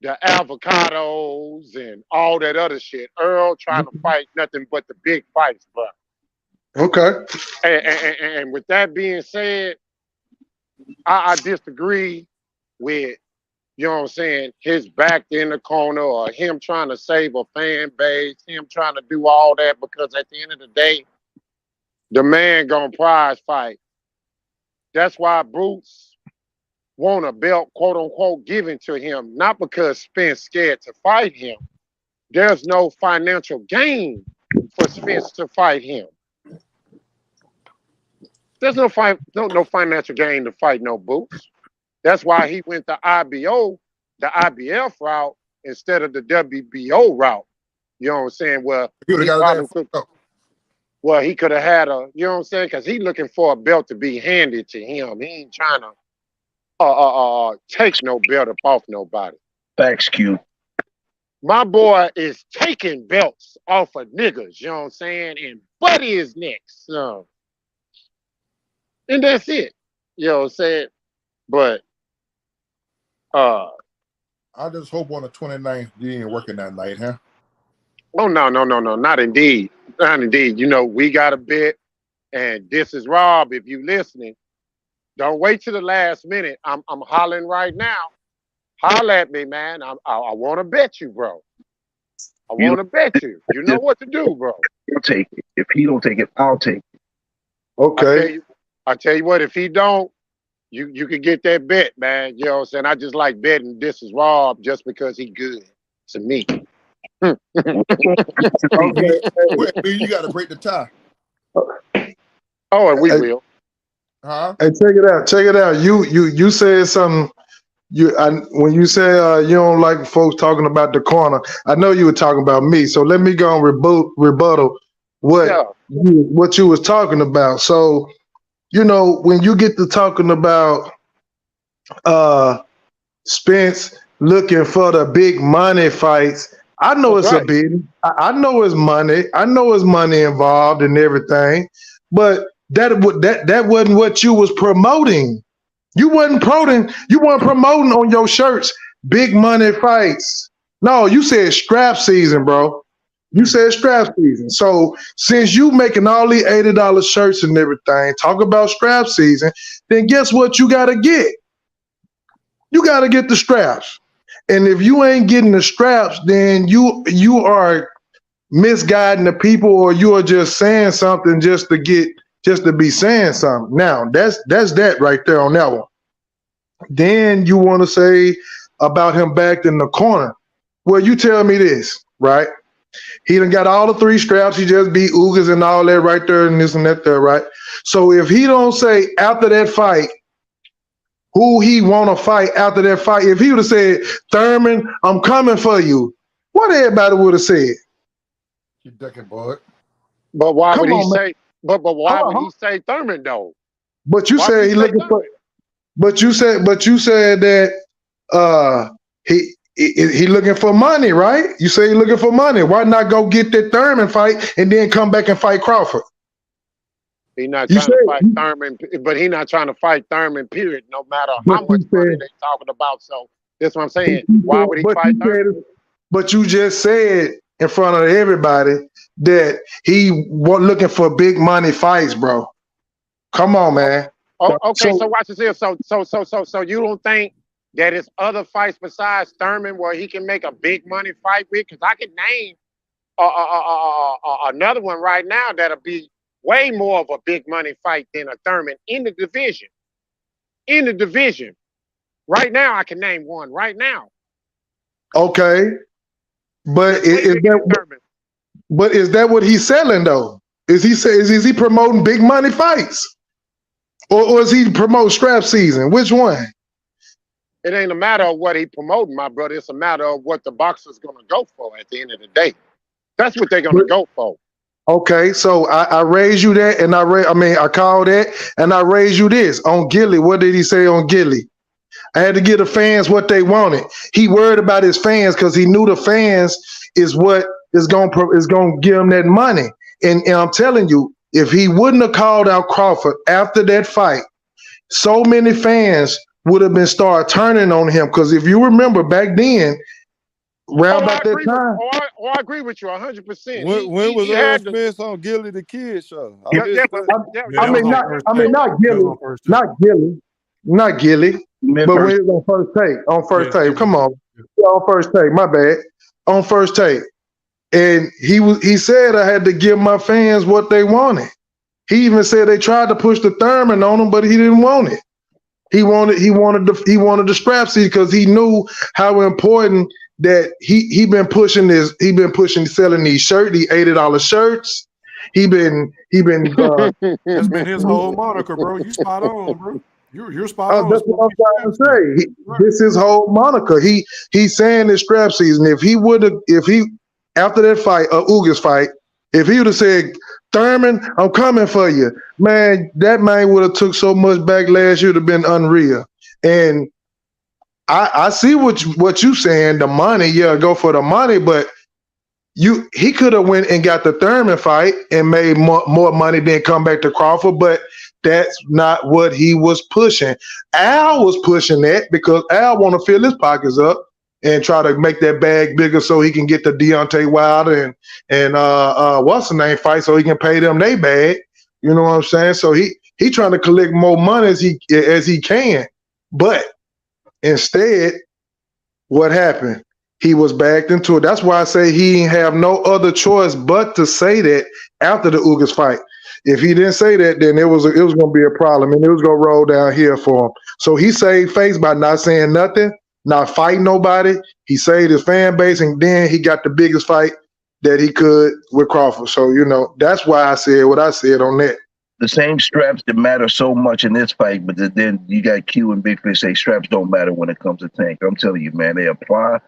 the avocados and all that other shit. Earl trying to fight nothing but the big fights, bro. Okay. And with that being said, I disagree with, you know what I'm saying, his back in the corner or him trying to save a fan base, him trying to do all that, because at the end of the day, the man gonna prize fight. That's why Bruce want a belt, quote unquote, given to him, not because Spence scared to fight him. There's no financial gain for Spence to fight him. There's no financial gain to fight no Boots. That's why he went the IBO, the IBF route instead of the WBO route. You know what I'm saying? Well, he could have had a, you know what I'm saying? Because he's looking for a belt to be handed to him. He ain't trying to take no belt up off nobody. Thanks, Q. My boy is taking belts off of niggas, you know what I'm saying? And Buddy is next. And that's it. You know what I'm saying? But I just hope on the 29th you ain't working that night, huh? Oh no, not indeed. Not indeed. You know, we got a bit, and this is Rob. If you listening, don't wait till the last minute. I'm hollering right now. Holler at me, man. I want to bet you, bro. I want to bet you. You know what to do, bro. He'll take it. If he don't take it, I'll take it. Okay. I tell you what, if he don't, you can get that bet, man. You know what I'm saying? I just like betting this is Rob just because he good to me. Okay. You got to break the tie. Oh, and we will. Huh? Hey, check it out. Check it out. You said something. When you say you don't like folks talking about the corner, I know you were talking about me. So let me go and rebuttal what you was talking about. So, you know, when you get to talking about Spence looking for the big money fights, I know it's a bid. I know it's money. I know it's money involved and everything, but that wasn't what you was promoting. You weren't promoting on your shirts big money fights. No, you said scrap season, bro. You said scrap season. So since you making all these $80 shirts and everything, talk about scrap season, then guess what you gotta get? You gotta get the scraps. And if you ain't getting the scraps, then you are misguiding the people, or you are just saying something just to be saying something. Now that's that right there on that one. Then you want to say about him backed in the corner. Well, you tell me this, right? He done got all the 3 scraps. He just beat Ugas and all that right there and this and that there, right? So if he don't say after that fight who he want to fight after that fight, if he would have said, Thurman, I'm coming for you, what everybody would have said? You ducking, bud. But why would he say? But why would he say Thurman though? But you said he looking for. But you said that he looking for money, right? You say he looking for money. Why not go get that Thurman fight and then come back and fight Crawford? He's not You trying said, to fight Thurman, but he's not trying to fight Thurman, period, no matter but how much you money said, they talking about. So that's what I'm saying. Why would he but fight you Thurman? said, but you just said in front of everybody that he was looking for big money fights, bro. Come on, man. Oh, okay. So So watch this here. So you don't think that it's other fights besides Thurman where he can make a big money fight with? Because I can name another one right now that'll be way more of a big money fight than a Thurman in the division. In the division. Right now, I can name one right now. okay, but Way is bigger than that Thurman. but is that what he's selling though? Is he promoting big money fights, or is he promoting strap season? Which one? It ain't a matter of what he promoting, my brother. It's a matter of what the boxer's gonna go for at the end of the day. That's what they're gonna go for. Okay, so I raised you that, and I called that, and I raised you this on Gilly. What did he say on Gilly? I had to give the fans what they wanted. He worried about his fans because he knew the fans is what is going to give him that money. And I'm telling you, if he wouldn't have called out Crawford after that fight, so many fans would have been start turning on him. Because if you remember back then, around about that time, I agree with you 100%. When was Earl Spence on Gilly the Kid show? not Gilly, but when it was on first tape, come on, on first tape, my bad, on first tape, and he said I had to give my fans what they wanted. He even said they tried to push the Thurman on him, but he didn't want it. He wanted the strap seat because he knew how important that he been pushing this. He been pushing selling these these $80 shirts. He been That's been his whole moniker, bro. You spot on, bro. You're spot on. That's what I'm trying to say. This is whole moniker. He's saying this strap season. If he after that fight, Ugas fight, if he would have said, Thurman, I'm coming for you, man, that man would have took so much backlash. It would have been unreal. And I see what you saying. The money, yeah, go for the money, but he could have went and got the Thurman fight and made more money than come back to Crawford, but that's not what he was pushing. Al was pushing that because Al want to fill his pockets up and try to make that bag bigger so he can get the Deontay Wilder and what's the name fight so he can pay them they bag. You know what I'm saying? So he trying to collect more money as he can. But instead, what happened? He was backed into it. That's why I say he didn't have no other choice but to say that after the Ugas fight. If he didn't say that, then it was going to be a problem, and it was going to roll down here for him. So he saved face by not saying nothing, not fighting nobody. He saved his fan base, and then he got the biggest fight that he could with Crawford. So, that's why I said what I said on that. The same straps that matter so much in this fight, but then you got Q and Big Fish say straps don't matter when it comes to Tank. I'm telling you, man, they apply.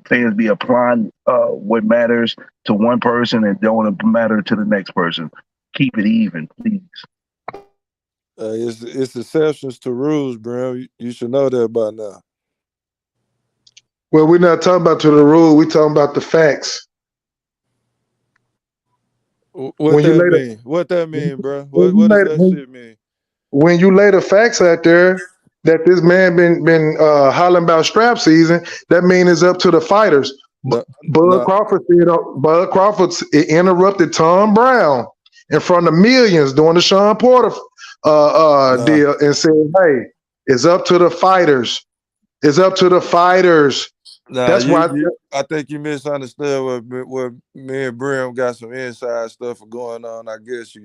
Fans be applying what matters to one person and don't matter to the next person. Keep it even, please. It's exceptions to rules, bro. You should know that by now. Well, we're not talking about to the rule. We're talking about the facts. What that mean, bro? What does that shit mean? When you lay the facts out there that this man been hollering about strap season, that means it's up to the fighters. Bud Crawford interrupted Tom Brown in front of millions during the Sean Porter deal and said, "Hey, it's up to the fighters. It's up to the fighters." That's why I think you misunderstood what me and Brim got some inside stuff going on. I guess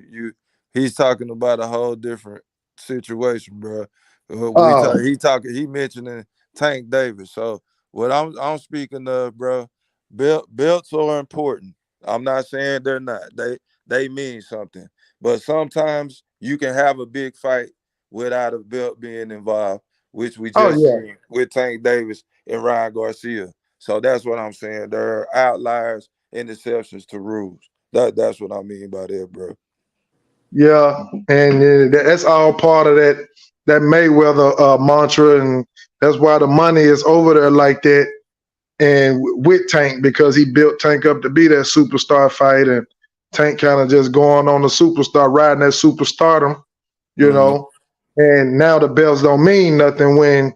he's talking about a whole different situation, bro. He mentioning Tank Davis. So what I'm speaking of, bro, belts are important. I'm not saying they're not. They mean something. But sometimes you can have a big fight without a belt being involved, which we just seen with Tank Davis and Ryan Garcia. So that's what I'm saying. There are outliers and exceptions to rules. That's what I mean by that, bro. Yeah, and that's all part of that Mayweather mantra, and that's why the money is over there like that. And with Tank, because he built Tank up to be that superstar fight, and Tank kind of just going on the superstar, riding that superstardom, you know. And now the belts don't mean nothing when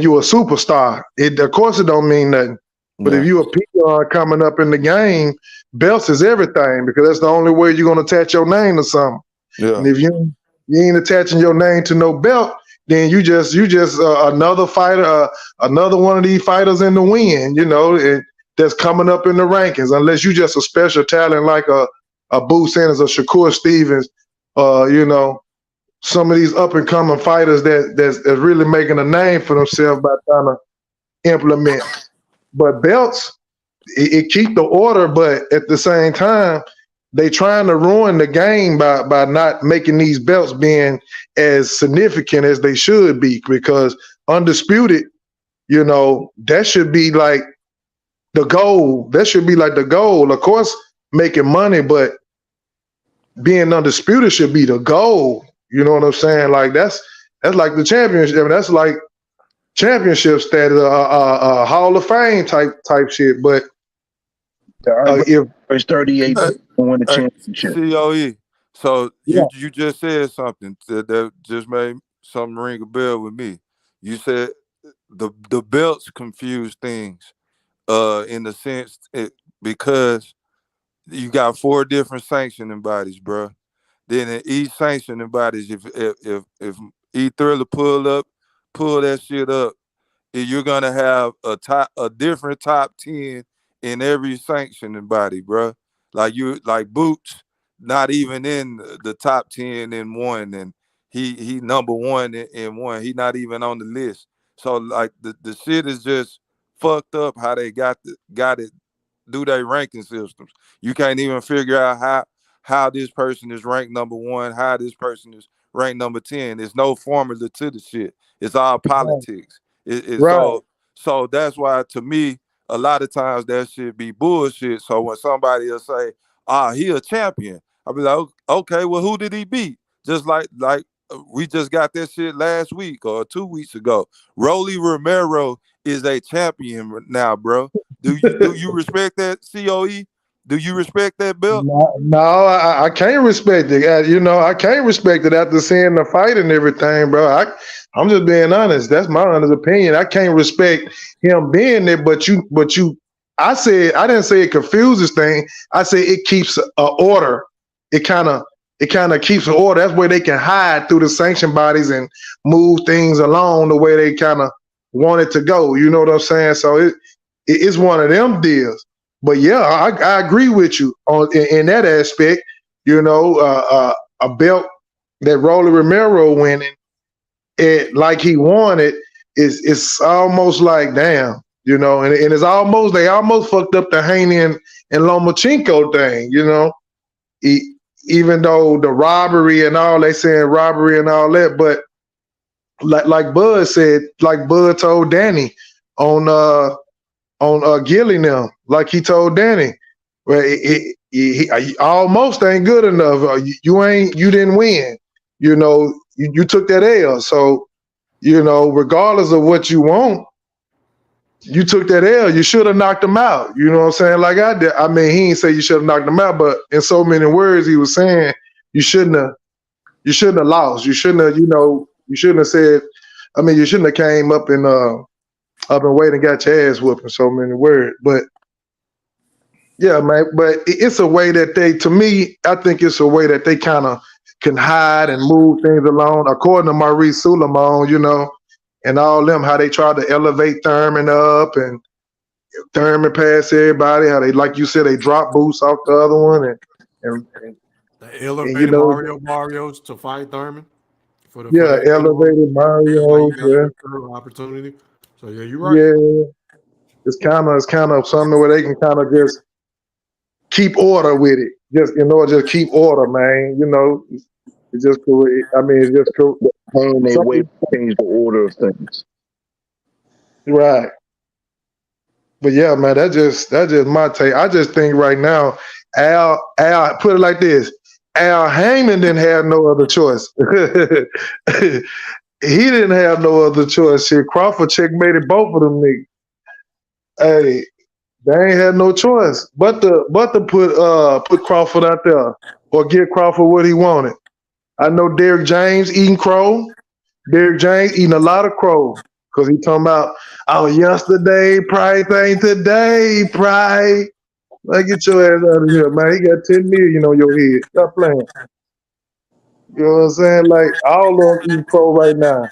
you a superstar. Of course it don't mean nothing. But if you a peon coming up in the game, belts is everything because that's the only way you're gonna attach your name to something. Yeah. And if you ain't attaching your name to no belt, then you just another fighter, another one of these fighters in the win, you know, that's coming up in the rankings. Unless you just a special talent like a Boo Sanders or Shakur Stevens, you know, some of these up and coming fighters that's really making a name for themselves by trying to implement. But belts, it keep the order, but at the same time, they trying to ruin the game by not making these belts being as significant as they should be. Because undisputed, you know, that should be like the goal. That should be like the goal. Of course, making money, but being undisputed should be the goal. You know what I'm saying? Like that's like the championship. I mean, that's like championship status, Hall of Fame type shit. But if it's 38 to win the championship. COE. So you just said something that just made something ring a bell with me. You said the belts confuse things in the sense because you got 4 different sanctioning bodies, bro. Then in each sanctioning bodies, if E Thriller pull that shit up, you're gonna have a different top 10 in every sanctioning body, bro. Like Boots, not even in the top 10 in one, and he number 1 in one. He not even on the list. So like the shit is just fucked up how they got it do their ranking systems. You can't even figure out how this person is ranked number 1, how this person is ranked number 10. There's no formula to the shit. It's all politics. Right. So that's why, to me, a lot of times that shit be bullshit. So when somebody will say, he a champion, I'll be like, okay, well, who did he beat? Just like we just got that shit last week or 2 weeks ago. Rolly Romero is a champion now, bro. Do you respect that, COE? Do you respect that belt? No, I can't respect it. You know, I can't respect it after seeing the fight and everything, bro. I'm just being honest. That's my honest opinion. I can't respect him being there, but I didn't say it confuses things. I say it keeps order. It kind of keeps order. That's where they can hide through the sanction bodies and move things along the way they kind of want it to go. You know what I'm saying? So it's one of them deals. But yeah, I agree with you in that aspect. You know, a belt that Rolly Romero winning, like he won it, it's almost like damn, you know, and it's almost they almost fucked up the Haney and Lomachenko thing, you know. Even though the robbery and all, they saying robbery and all that, but like Bud said, like Bud told Danny on Gilly, like he told Danny, well, he almost ain't good enough. You didn't win. You know, you took that L. So, you know, regardless of what you want, you took that L. You should have knocked him out. You know what I'm saying? Like I did. I mean, he didn't say you should have knocked him out, but in so many words, he was saying you shouldn't have lost. You shouldn't have, you know, you shouldn't have said. I mean, you shouldn't have came up and waited and got your ass whooped in so many words. But yeah, man. But it's a way that to me, I think it's a way that they kind of can hide and move things along. According to Maurice Suleiman, you know, and all them, how they tried to elevate Thurman up and Thurman past everybody. How they, like you said, they dropped Boots off the other one and they elevated you know, Mario's to fight Thurman for the elevated Mario opportunity. So yeah, you're right. Yeah, it's kind of something where they can kind of just keep order with it. Just keep order, man. You know, it's just cool. I mean, it's just cool. And they way change the order of things. Right. But yeah, man, that's just my take. I just think right now, Al put it like this. Al Heyman didn't have no other choice. He didn't have no other choice. Shit, Crawford checkmated both of them niggas. Hey, They ain't had no choice but to put Crawford out there or get Crawford what he wanted. I know Derrick James eating crow. Derrick James eating a lot of crow because he talking about, oh, yesterday, Price ain't today, Price. Like, get your ass out of here, man. He got 10 million on your head. Stop playing. You know what I'm saying? Like, all of them eating crow right now.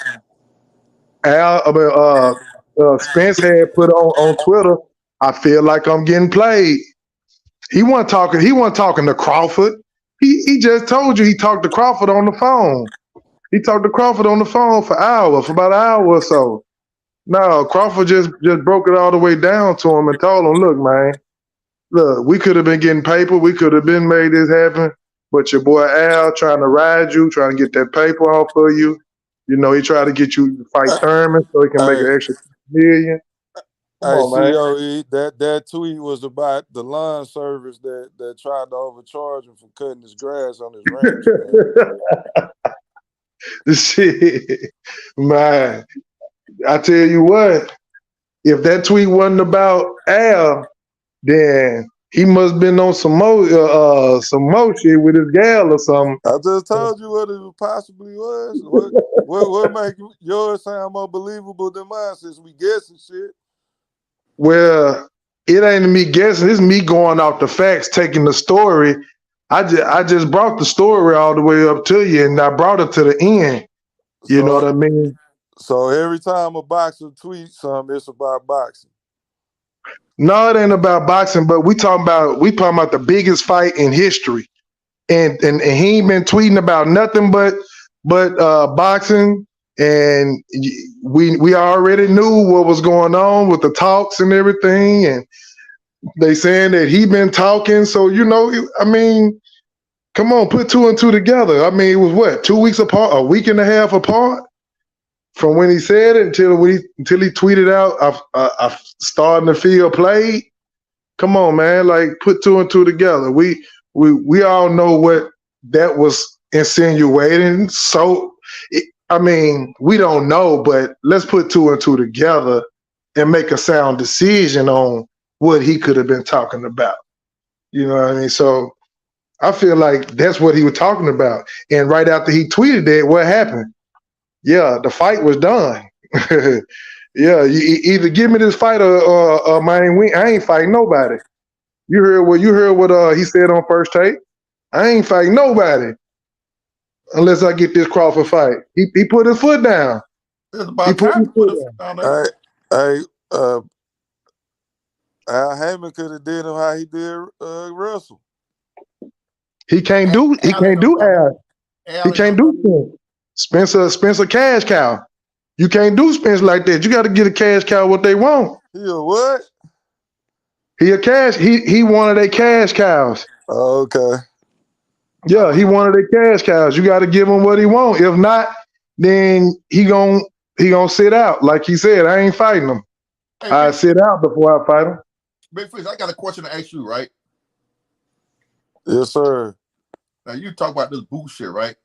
Spence had put on Twitter, I feel like I'm getting played. He wasn't talking to Crawford. He just told you he talked to Crawford on the phone. He talked to Crawford on the phone for about an hour or so. No, Crawford just broke it all the way down to him and told him, look, man, look, we could have been getting paper. We could have been made this happen. But your boy Al trying to ride you, trying to get that paper off of you. You know, he tried to get you to fight Thurman so he can make an extra million. Come on, man. COE, that tweet was about the lawn service that tried to overcharge him for cutting his grass on his ranch. Shit, man. I tell you what, if that tweet wasn't about Al, then he must have been on some more shit with his gal or something. I just told you what it possibly was. What make yours sound more believable than mine since we guessing shit? Well, it ain't me guessing. It's me going off the facts, taking the story. I just brought the story all the way up to you, and I brought it to the end. You know what I mean? So every time a boxer tweets something, it's about boxing. No, it ain't about boxing, but we talking about the biggest fight in history, and he ain't been tweeting about nothing but boxing, and we already knew what was going on with the talks and everything, and they saying that he been talking. So you know, I mean, come on, put two and two together. I mean, it was what, 2 weeks apart, a week and a half apart from when he said it until he tweeted out, I starting to feel played. Come on, man, like put two and two together. We all know what that was insinuating. So, I mean, we don't know, but let's put two and two together and make a sound decision on what he could have been talking about. You know what I mean? So I feel like that's what he was talking about. And right after he tweeted that, what happened? Yeah, the fight was done. Yeah, you either give me this fight or I ain't fighting nobody. You heard what he said on First Take? I ain't fighting nobody unless I get this Crawford fight. He put his foot down. It's about time to put his foot down there. Al Heyman could have did him how he did Russell. He can't do Al. He can't do Spencer cash cow. You can't do Spence like that. You got to get a cash cow what they want. He a what? He a cash. He one of their cash cows. Oh, okay. Yeah, he one of their cash cows. You got to give him what he want. If not, then he gonna sit out. Like he said, I ain't fighting him. Hey, I sit out before I fight him. Big Fish, I got a question to ask you, right? Yes, sir. Now you talk about this boot shit, right?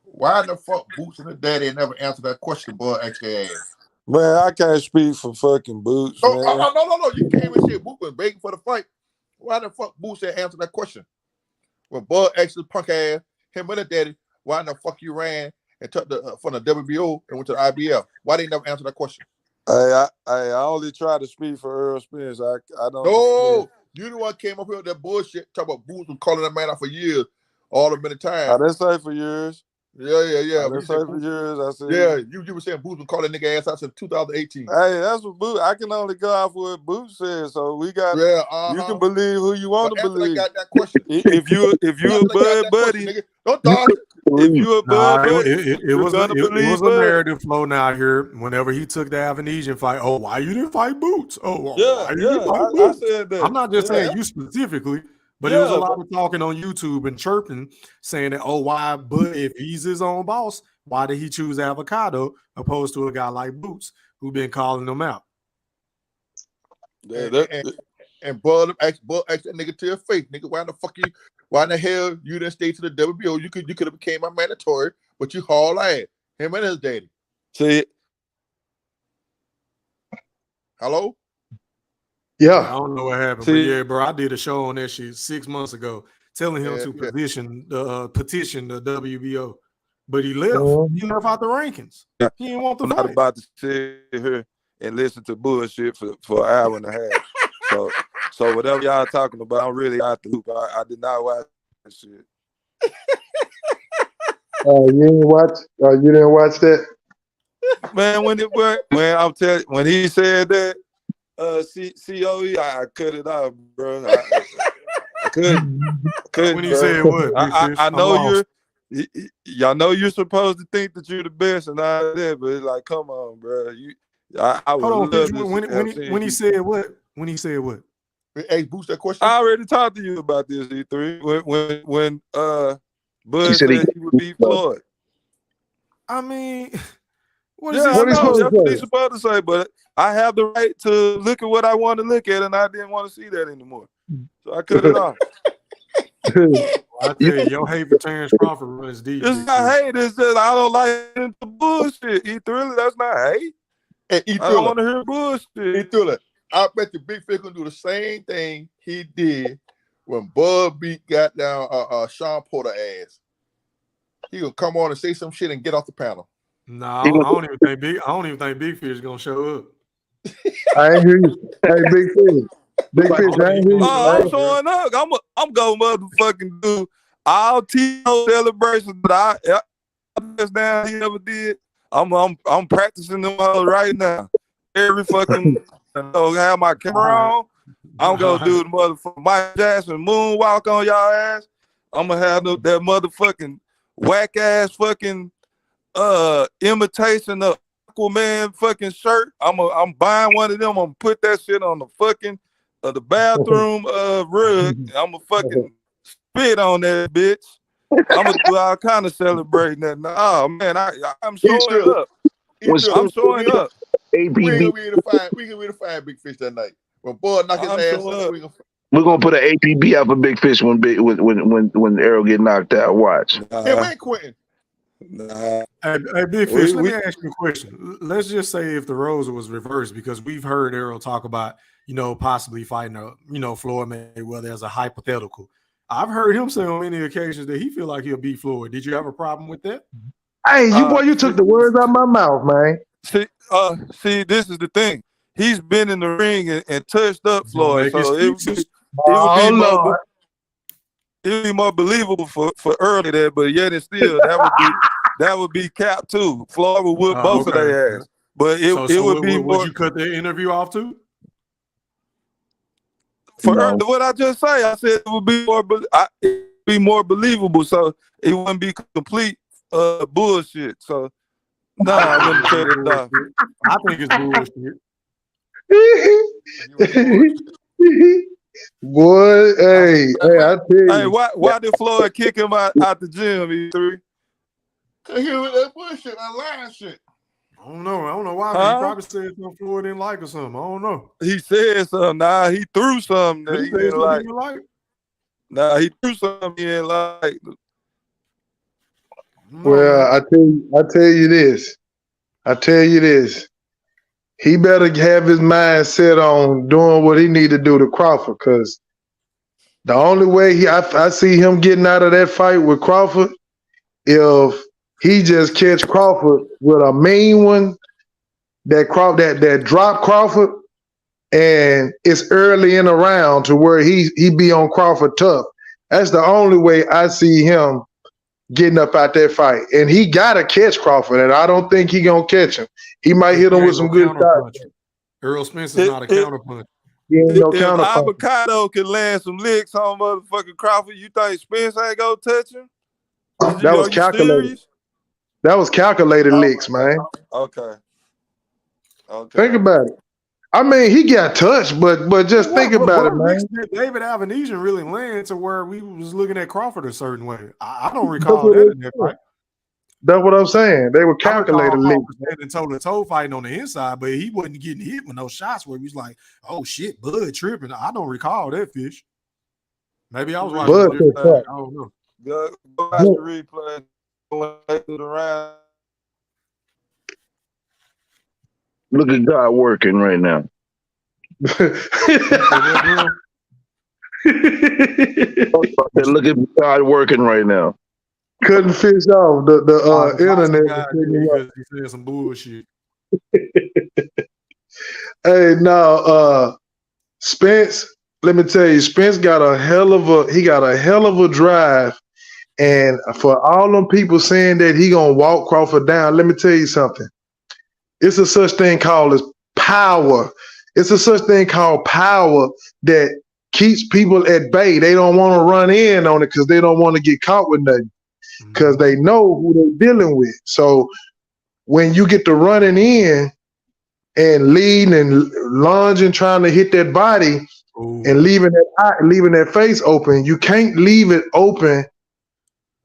Why the fuck Boots and the daddy never answered that question, boy? Actually asked. Man, I can't speak for fucking Boots, man. No. You came and shit. Boots was begging for the fight. Why the fuck Boots didn't answer that question? When Bud asked his punk ass, him and the daddy, why the fuck you ran and took from the WBO and went to the IBF? Why they never answer that question? I only try to speak for Earl Spence. I don't. No, you the one came up here with that bullshit. Talk about Boots was calling that man out for years, all the many times. I didn't say for years. Yeah. I didn't say for years. I said, yeah, you were saying Boots was calling that nigga ass out since 2018. Hey, that's what Boots. I can only go off what Boots said. So we got. You can believe who you want to believe. I got that question. If you a Bud buddy, question, don't dodge it. If you a Bud buddy, it was a narrative floating out here whenever he took the Avanesian fight. Oh, why you didn't fight Boots? Oh, yeah. I said that. I'm not just saying you specifically. But it was a lot of talking on YouTube and chirping, saying that, oh, why? But if he's his own boss, why did he choose Avocado opposed to a guy like Boots who been calling him out? And Bud asked that nigga to your face, nigga, why in the hell you didn't stay to the WBO? You could have became my mandatory, but you haul ass. Him and his daddy. See it. Hello? I Yeah. don't know what happened, but yeah, bro, I did a show on that shit 6 months ago, telling him to petition the WBO, but he left. He left out the rankings. He didn't want the I'm fight. not about to sit here and listen to bullshit for an hour and a half. So whatever y'all talking about, I'm really out the loop. I did not watch that shit. You didn't watch that? Man, when he said that, COE, I cut it off, bro. I couldn't, When he bro. said what? I know y'all know you're supposed to think that you're the best and all that, but it's like, come on, bro. I would Hold on, love Fish, to when he said what? When he said what? Hey, boost that question. I already talked to you about this, E3. When Bud said said he would beat Floyd. I mean, I know that's what he's supposed to say, but I have the right to look at what I want to look at, and I didn't want to see that anymore. So I cut it off. I tell you, your hate for Terrence Crawford runs deep. It's not hate. It's just I don't like the bullshit. E3, that's not hate. Hey, I don't want to hear bullshit. E3, I bet the Big Fish gonna do the same thing he did when Bud beat got down Sean Porter ass. He gonna come on and say some shit and get off the panel. No, I don't even think Big Fish is gonna show up. I ain't hear you. Hey, Big Fish. Big Fish, I ain't hear you. I'm showing up. I'm gonna motherfucking do all Tito celebrations that I best down he ever did. I'm practicing them all right now. Every fucking have my camera on. I'm gonna do the motherfucking Mike Jackson moonwalk on y'all ass. I'm gonna have that motherfucking whack ass fucking imitation of Aquaman fucking shirt. I'm buying one of them. I'm gonna put that shit on the fucking the bathroom rug. I'm gonna fucking spit on that bitch. I'm gonna do all kind of celebrating that. Oh man, I'm showing up. I'm showing up. We gonna be to find Big Fish that night. When Bud knock his ass up, we're gonna put an APB out for Big Fish when Errol get knocked out. Watch. Man, Quentin. Hey, Big Fish, let me ask you a question. Let's just say if the roles was reversed, because we've heard Errol talk about, possibly fighting Floyd Mayweather as a hypothetical. I've heard him say on many occasions that he feel like he'll beat Floyd. Did you have a problem with that? Hey, you took the words out of my mouth, man. See, this is the thing. He's been in the ring and touched up Floyd, so it would be more believable for early there. But yet and still, that would be cap too. Floyd would whip both of their ass. But it would be more. Would you cut the interview off too? What I just say, I said it would be more believable, so it wouldn't be complete bullshit. So no, I wouldn't cut it off. I think it's bullshit. Boy, hey, I tell you. Hey, why did Floyd kick him out the gym, E3? Cause he was that bullshit, that lying shit. I don't know why. He probably said something Floyd didn't like or something. I don't know. He said something. Nah, he threw something that he didn't like. Nah, he threw something he didn't like. Well, I tell you this. He better have his mind set on doing what he need to do to Crawford, because the only way I see him getting out of that fight with Crawford, if he just catch Crawford with a mean one that drop Crawford, and it's early in the round to where he be on Crawford tough. That's the only way I see him getting up out that fight. And he gotta catch Crawford, and I don't think he gonna catch him. He might hit him with some good shots. Errol Spence is not a counterpunch. If Avocado can land some licks on motherfucking Crawford, you think Spence ain't gonna touch him? That was calculated. That was calculated licks, man. Okay. Think about it. I mean, he got touched, but just think about it, man. Did David Avenesian really land to where we was looking at Crawford a certain way? I don't recall that in that fight. That's what I'm saying. They were calculated licks. Standing toe-to-toe fighting on the inside, but he wasn't getting hit with no shots where he was like, oh shit, Bud tripping. I don't recall that, Fish. Maybe I was watching Bud. I don't know. Go watch the replay. Look at God working right now. Look at God working right now. Couldn't fish off the internet. Because he said some bullshit. Hey, now Spence, let me tell you, Spence got a hell of a drive. And for all them people saying that he gonna walk Crawford down, let me tell you something. It's a such thing called as power. It's a such thing called power that keeps people at bay. They don't want to run in on it because they don't want to get caught with nothing. Because they know who they're dealing with. So when you get to running in and leading and lunging, trying to hit that body and leaving that face open, you can't leave it open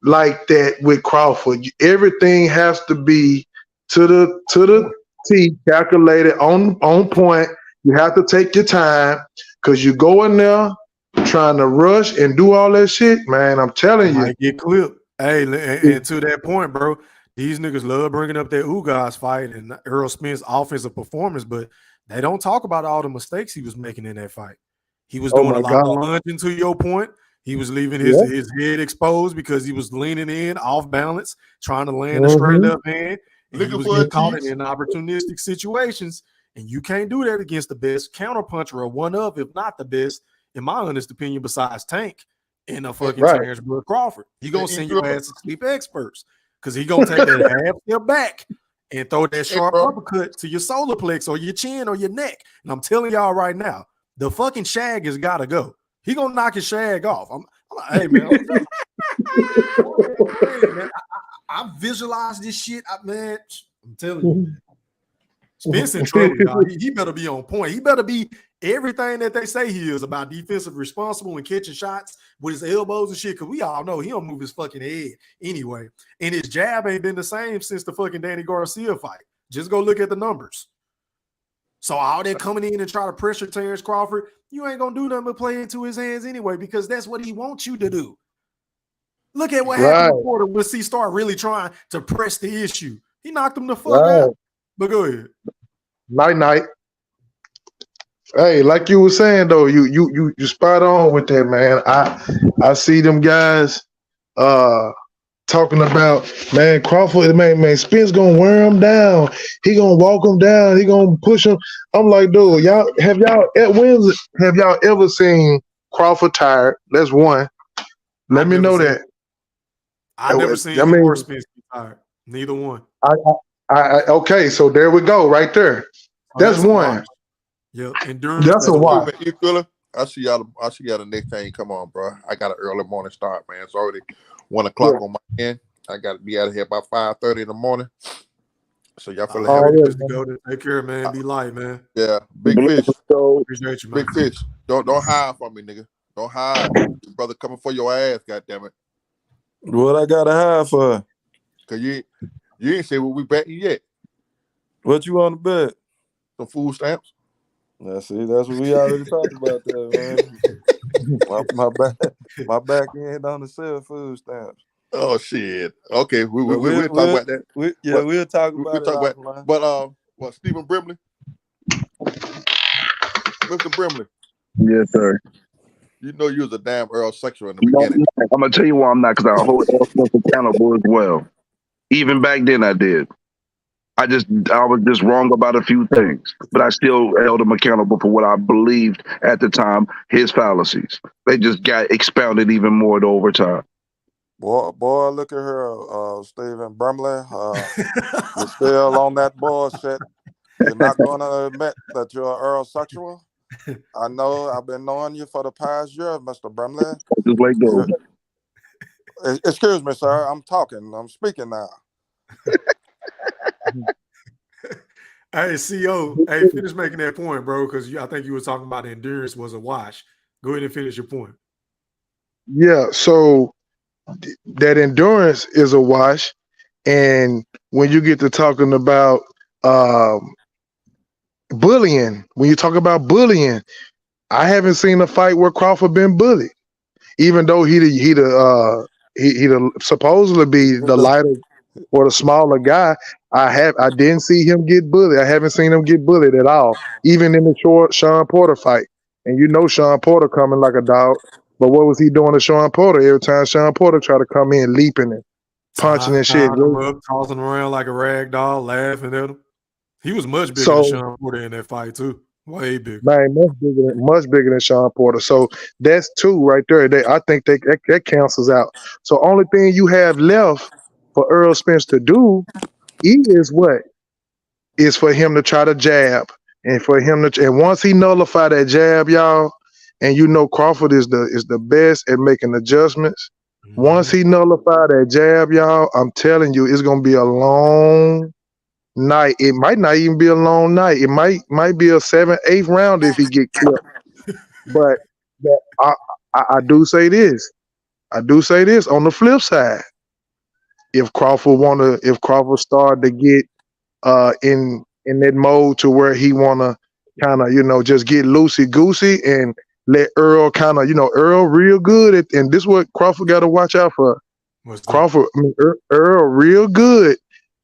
like that with Crawford. Everything has to be to the T, calculated on point. You have to take your time because you go in there trying to rush and do all that shit, man. I'm telling you, might get clipped. Hey, and to that point, bro, these niggas love bringing up that Ugas fight and Earl Spence offensive performance, but they don't talk about all the mistakes he was making in that fight. He was doing a lot of lunging, to your point. He was leaving his head exposed because he was leaning in off balance, trying to land a straight left hand. And he was getting caught in opportunistic situations. And you can't do that against the best counterpuncher or one of, if not the best, in my honest opinion, besides Tank and a fucking Terrence Bud Crawford. He gonna send your ass to sleep experts because he gonna take that half step back and throw that sharp uppercut to your solar plex or your chin or your neck. And I'm telling y'all right now, the fucking shag has got to go. He gonna knock his shag off. I'm like, hey man, I visualize this shit. Man, I'm telling you, man. Spence in trouble, y'all. He better be on point. He better be everything that they say he is about defensive responsible and catching shots with his elbows and shit. Because we all know he don't move his fucking head anyway. And his jab ain't been the same since the fucking Danny Garcia fight. Just go look at the numbers. So all that coming in and try to pressure Terrence Crawford, you ain't gonna do nothing but play into his hands anyway because that's what he wants you to do. Look at what happened with Porter when he started really trying to press the issue. He knocked him the fuck out. But go ahead. Night. Hey, like you were saying though, you spot on with that, man. I see them guys talking about, man, Crawford, man, Spence gonna wear him down. He gonna walk him down. He gonna push him. I'm like, dude, have y'all ever seen Crawford tired? That's one. Let me know that. I've never seen more Spence be tired. Neither one. Okay, so there we go, right there. That's one. Yeah, endurance. That's a watch. You feel it? I see y'all the next time you come on, bro. I got an early morning start, man. It's already 1 o'clock on my end. I got to be out of here by 5:30 in the morning. So y'all feel happy to go to take care, man. Be light, man. Yeah, big fish. Appreciate you, man. Big fish. Don't hide from me, nigga. Don't hide. Your brother coming for your ass, goddammit. What I gotta hide for? Cause you ain't say what we betting yet. What you want to bet? Some food stamps. That's what we already talked about that, man. my back end on the sell food stamps. Oh shit. Okay, we'll talk about that. We'll talk about it. But Stephen Brimley, Mr. Brimley. Yes, sir. You know you was a damn Earl sexual in the beginning. I'm gonna tell you why I'm not, because I hold Earl Spence accountable as well. Even back then, I did. I was just wrong about a few things, but I still held him accountable for what I believed at the time, his fallacies. They just got expounded even more over time. Boy, look at her, Stephen Brimley. You're still on that bullshit. You're not going to admit that you're Earl sexual. I know. I've been knowing you for the past year, Mr. Brimley. Just let go. Excuse me, sir. I'm talking. I'm speaking now. Hey, CO. Hey, finish making that point, bro, because I think you were talking about endurance was a wash. Go ahead and finish your point. Yeah, so that endurance is a wash. And when you get to talking about bullying, when you talk about bullying, I haven't seen a fight where Crawford been bullied, even though he'd supposedly be the lighter or the smaller guy. I didn't see him get bullied. I haven't seen him get bullied at all, even in the short Sean Porter fight. And you know Sean Porter coming like a dog. But what was he doing to Sean Porter? Every time Sean Porter tried to come in, leaping and punching and shit. Tying him up, tossing him around like a rag doll, laughing at him. He was much bigger than Sean Porter in that fight too. Way bigger. Man, much bigger than Sean Porter. So that's two right there. I think that cancels out. So only thing you have left for Earl Spence to do is what? Is for him to try to jab. And for him to, and once he nullify that jab, y'all, and you know Crawford is the best at making adjustments. Mm-hmm. Once he nullify that jab, y'all, I'm telling you, it's gonna be a long night. It might not even be a long night. It might be a 7th, 8th round if he get clipped. But I do say this. I do say this on the flip side. If Crawford start to get in that mode to where he wanna kind of, just get loosey goosey and let Earl kind of, Earl real good at, and this is what Crawford got to watch out for. Earl real good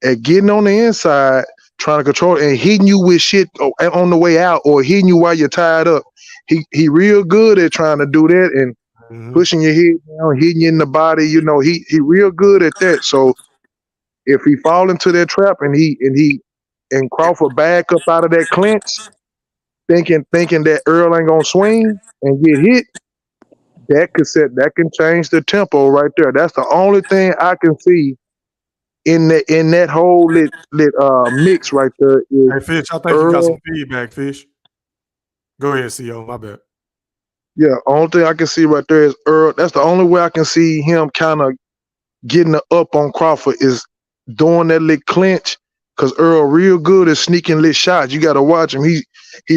at getting on the inside, trying to control it and hitting you with shit on the way out or hitting you while you're tied up. He real good at trying to do that and pushing your head down, hitting you in the body. He real good at that. So if he fall into that trap and Crawford back up out of that clinch, thinking that Earl ain't gonna swing and get hit, that can change the tempo right there. That's the only thing I can see in that whole lit mix right there. Hey Fish, I think you got some feedback, Fish. Go ahead, CO. My bad. Yeah, only thing I can see right there is Earl. That's the only way I can see him kind of getting up on Crawford is doing that lit clinch. Cause Earl real good at sneaking lit shots. You gotta watch him. He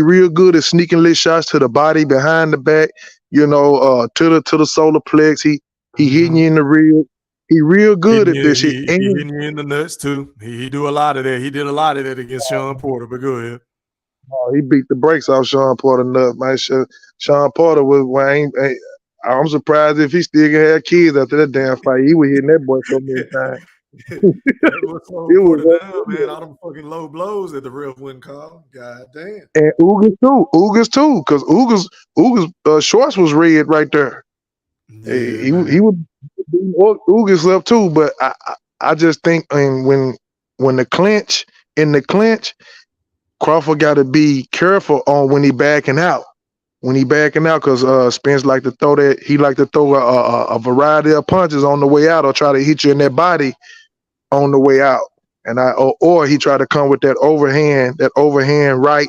real good at sneaking lit shots to the body, behind the back, to the solar plex. He hitting you in the rear. He real good at this shit. He hitting you in the nuts too. He do a lot of that. He did a lot of that against Sean Porter. But go ahead. Oh, he beat the brakes off Sean Porter nut, man. Sean Porter was. I'm surprised if he still can have kids after that damn fight. He was hitting that boy so many times. It was down, man. All them fucking low blows that the ref wouldn't call. God damn. And Ugas too, because Ugas shorts was red right there. Yeah, he was Ugas up too, but I just think when the clinch Crawford got to be careful on when he backing out. When he backing out, because Spence like to throw that. He like to throw a variety of punches on the way out, or try to hit you in that body on the way out, and or he tried to come with that overhand right,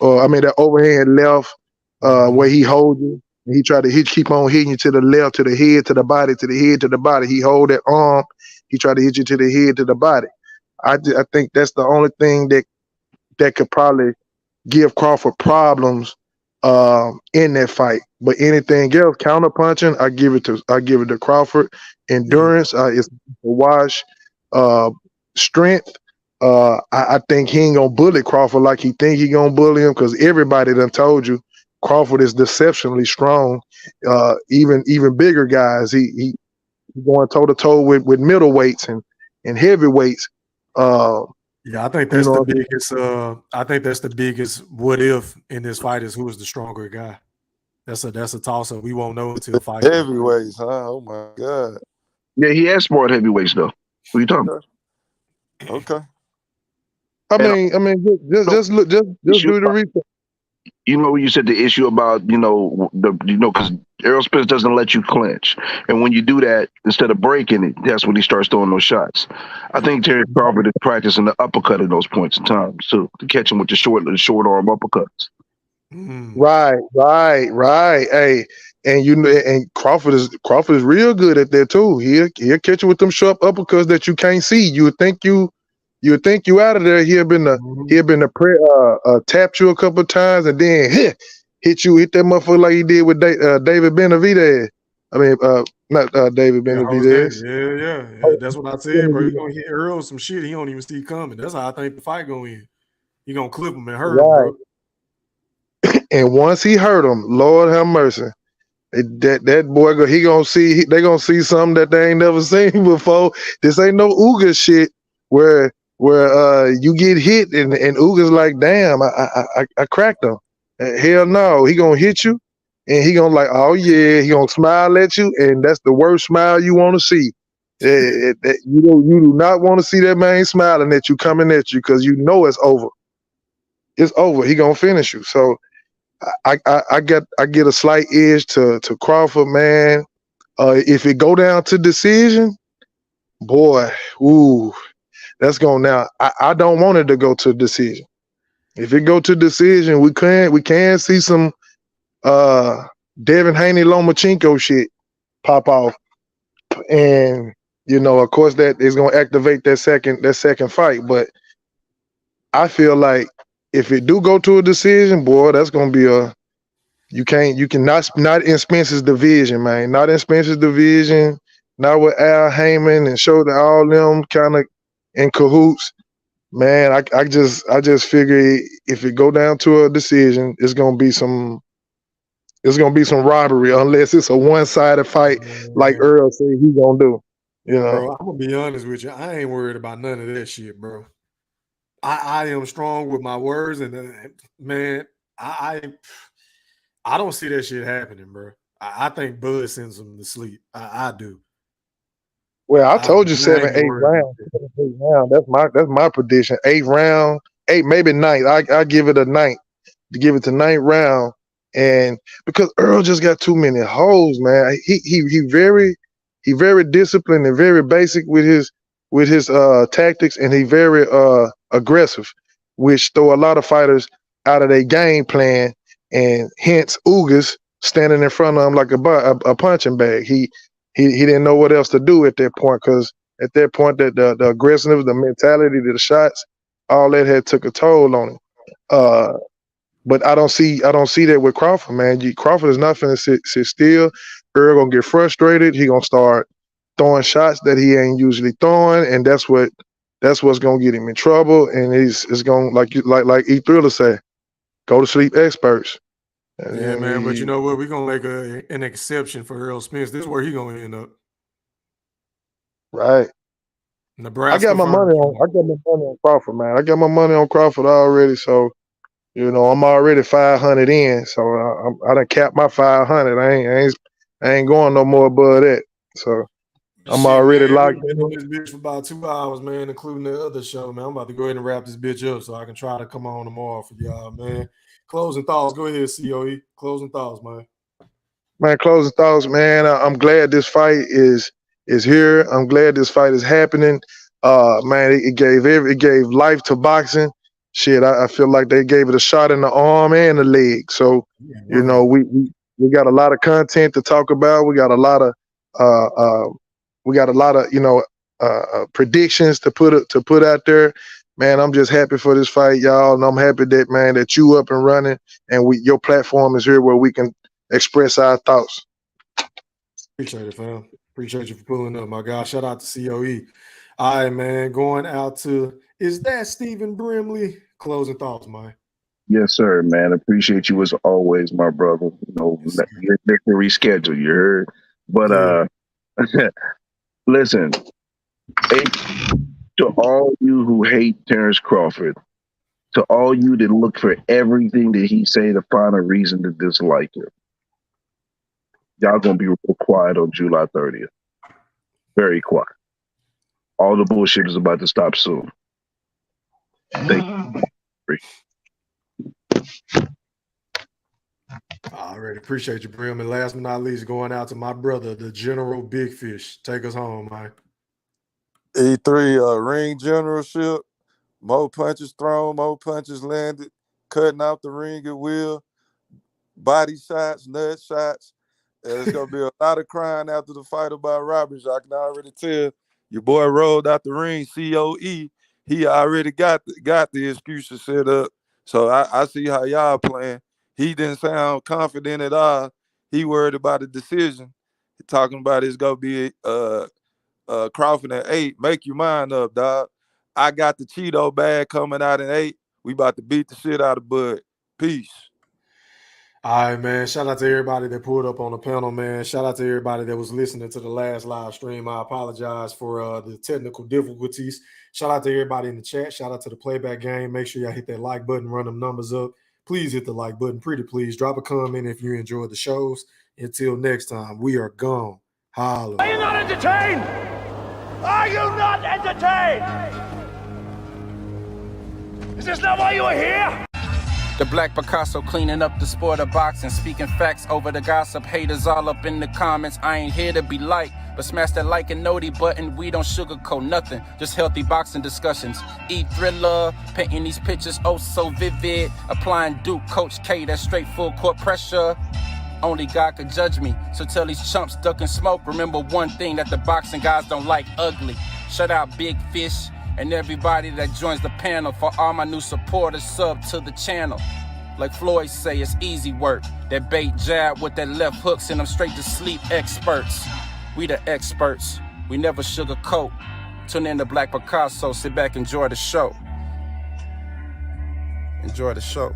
that overhand left, where he holds you. And he tried to keep on hitting you to the left, to the head, to the body, to the head, to the body. He hold that arm. He tried to hit you to the head, to the body. I think that's the only thing that could probably give Crawford problems in that fight. But anything else, counter punching, I give it to Crawford. Endurance is a wash. Strength, I think he ain't gonna bully Crawford like he think he gonna bully him, because everybody done told you Crawford is deceptionally strong. Even bigger guys, he going toe to toe with middleweights and heavyweights. Yeah, I think that's the biggest. I think that's the biggest what if in this fight is who is the stronger guy. That's a toss up. We won't know until fight. Heavyweights, huh? Oh my god. Yeah, he has sparred heavyweights though. What are you talking about? Okay. I mean, just do the research. You said the issue about because Errol Spence doesn't let you clinch, and when you do that, instead of breaking it, that's when he starts throwing those shots. I think Terry Crawford is practicing the uppercut at those points in time to catch him with the short arm uppercuts. Right. Hey, and Crawford is real good at that too. He'll catch you with them sharp uppercuts that you can't see. You would think you out of there. He'll been tapped you a couple of times and then hit that motherfucker like he did with David Benavidez. I mean, not David Benavidez. Yeah. That's what I said, bro. He gonna hit Earl some shit he don't even see coming. That's how I think the fight going in. He gonna clip him and hurt him, bro. And once he hurt him, Lord have mercy. That boy, they gonna see something that they ain't never seen before. This ain't no Uga shit where where you get hit and Uga's like, damn, I cracked him. Hell no, he gonna hit you and he gonna like, oh yeah, he gonna smile at you, and that's the worst smile you want to see. You do not want to see that man smiling at you, coming at you, because you know it's over. It's over. He gonna finish you. So I get a slight edge to Crawford, man. If it go down to decision, boy, ooh, that's going now. I don't want it to go to decision. If it go to decision, we can see some Devin Haney Lomachenko shit pop off, and of course that is gonna activate that second fight. But I feel like if it do go to a decision, boy, that's gonna be you cannot not in Spence's division, man. Not in Spence's division. Not with Al Heyman and Shoulder, all them kind of in cahoots. Man, I just figure if it go down to a decision, it's gonna be some robbery, unless it's a one-sided fight like Earl said he's gonna do. Bro, I'm gonna be honest with you. I ain't worried about none of that shit, bro. I am strong with my words, and man, I don't see that shit happening, bro. I think Bud sends him to sleep. I do. Well, I told you 7, 8 rounds. 7, 8 rounds. That's my prediction. 8 round, 8 maybe 9th. I give it a 9th. To give it to 9th round, and because Earl just got too many holes, man. He very disciplined and very basic with his tactics, and he very aggressive, which throw a lot of fighters out of their game plan, and hence Ugas standing in front of him like a punching bag. He didn't know what else to do at that point, because at that point that the aggressiveness, the mentality, the shots, all that had took a toll on him. But I don't see that with Crawford, man. Crawford is not finna sit still. Earl gonna get frustrated. He gonna start throwing shots that he ain't usually throwing, and that's what's gonna get him in trouble. And it's gonna like E Thriller say, go to sleep, experts. Yeah, man. But you know what? We're gonna make an exception for Earl Spence. This is where he gonna end up. Right. Nebraska. I got my money on Crawford, man. I got my money on Crawford already, so. I'm already 500 in, so I done capped my 500. I ain't going no more above that. So I'm already locked in. Been on this bitch for about 2 hours, man, including the other show, man. I'm about to go ahead and wrap this bitch up so I can try to come on tomorrow for y'all, man. Closing thoughts. Go ahead, COE. Closing thoughts, man. Man, closing thoughts, man. I'm glad this fight is here. I'm glad this fight is happening. Man, it gave life to boxing. Shit, I feel like they gave it a shot in the arm and the leg. So, we got a lot of content to talk about. We got a lot of predictions to put out there. Man, I'm just happy for this fight, y'all, and I'm happy that you up and running, and your platform is here where we can express our thoughts. Appreciate it, fam. Appreciate you for pulling up, my guy. Shout out to COE. All right, man. Going out to, is that Stephen Brimley? Closing thoughts, man. Yes, sir, man. Appreciate you as always, my brother. Yes, you're to reschedule, you heard? But listen, to all you who hate Terrence Crawford, to all you that look for everything that he say to find a reason to dislike him, y'all gonna be real quiet on July 30th. Very quiet. All the bullshit is about to stop soon. Thank you. I already appreciate you, Brim. And last but not least, going out to my brother, the General Big Fish. Take us home, man. E3 ring generalship. More punches thrown, more punches landed, cutting out the ring at will, body shots, nut shots. There's going to be a lot of crying after the fight about Roberts. I can already tell your boy rolled out the ring, COE. He already got the excuses set up. So I see how y'all playing. He didn't sound confident at all. He worried about the decision. He talking about it's going to be Crawford at 8. Make your mind up, dog. I got the Cheeto bag coming out in 8. We about to beat the shit out of Bud. Peace. All right, man. Shout out to everybody that pulled up on the panel, man. Shout out to everybody that was listening to the last live stream. I apologize for the technical difficulties. Shout out to everybody in the chat. Shout out to the playback game. Make sure y'all hit that like button, run them numbers up. Please hit the like button. Pretty please. Drop a comment if you enjoyed the shows. Until next time, we are gone. Holla. Are you not entertained? Are you not entertained? Is this not why you are here? The Black Picasso cleaning up the sport of boxing, speaking facts over the gossip. Haters all up in the comments. I ain't here to be liked, but smash that like and noti button. We don't sugarcoat nothing, just healthy boxing discussions. E-Thriller, painting these pictures oh so vivid. Applying Duke, Coach K, that straight full court pressure. Only God could judge me, so tell these chumps ducking smoke. Remember one thing that the boxing guys don't like: ugly. Shut out Big Fish and everybody that joins the panel. For all my new supporters, sub to the channel. Like Floyd say, it's easy work. That bait jab with that left hook send them straight to sleep. Experts, we the experts. We never sugarcoat. Tune in to Black Picasso. Sit back, enjoy the show. Enjoy the show.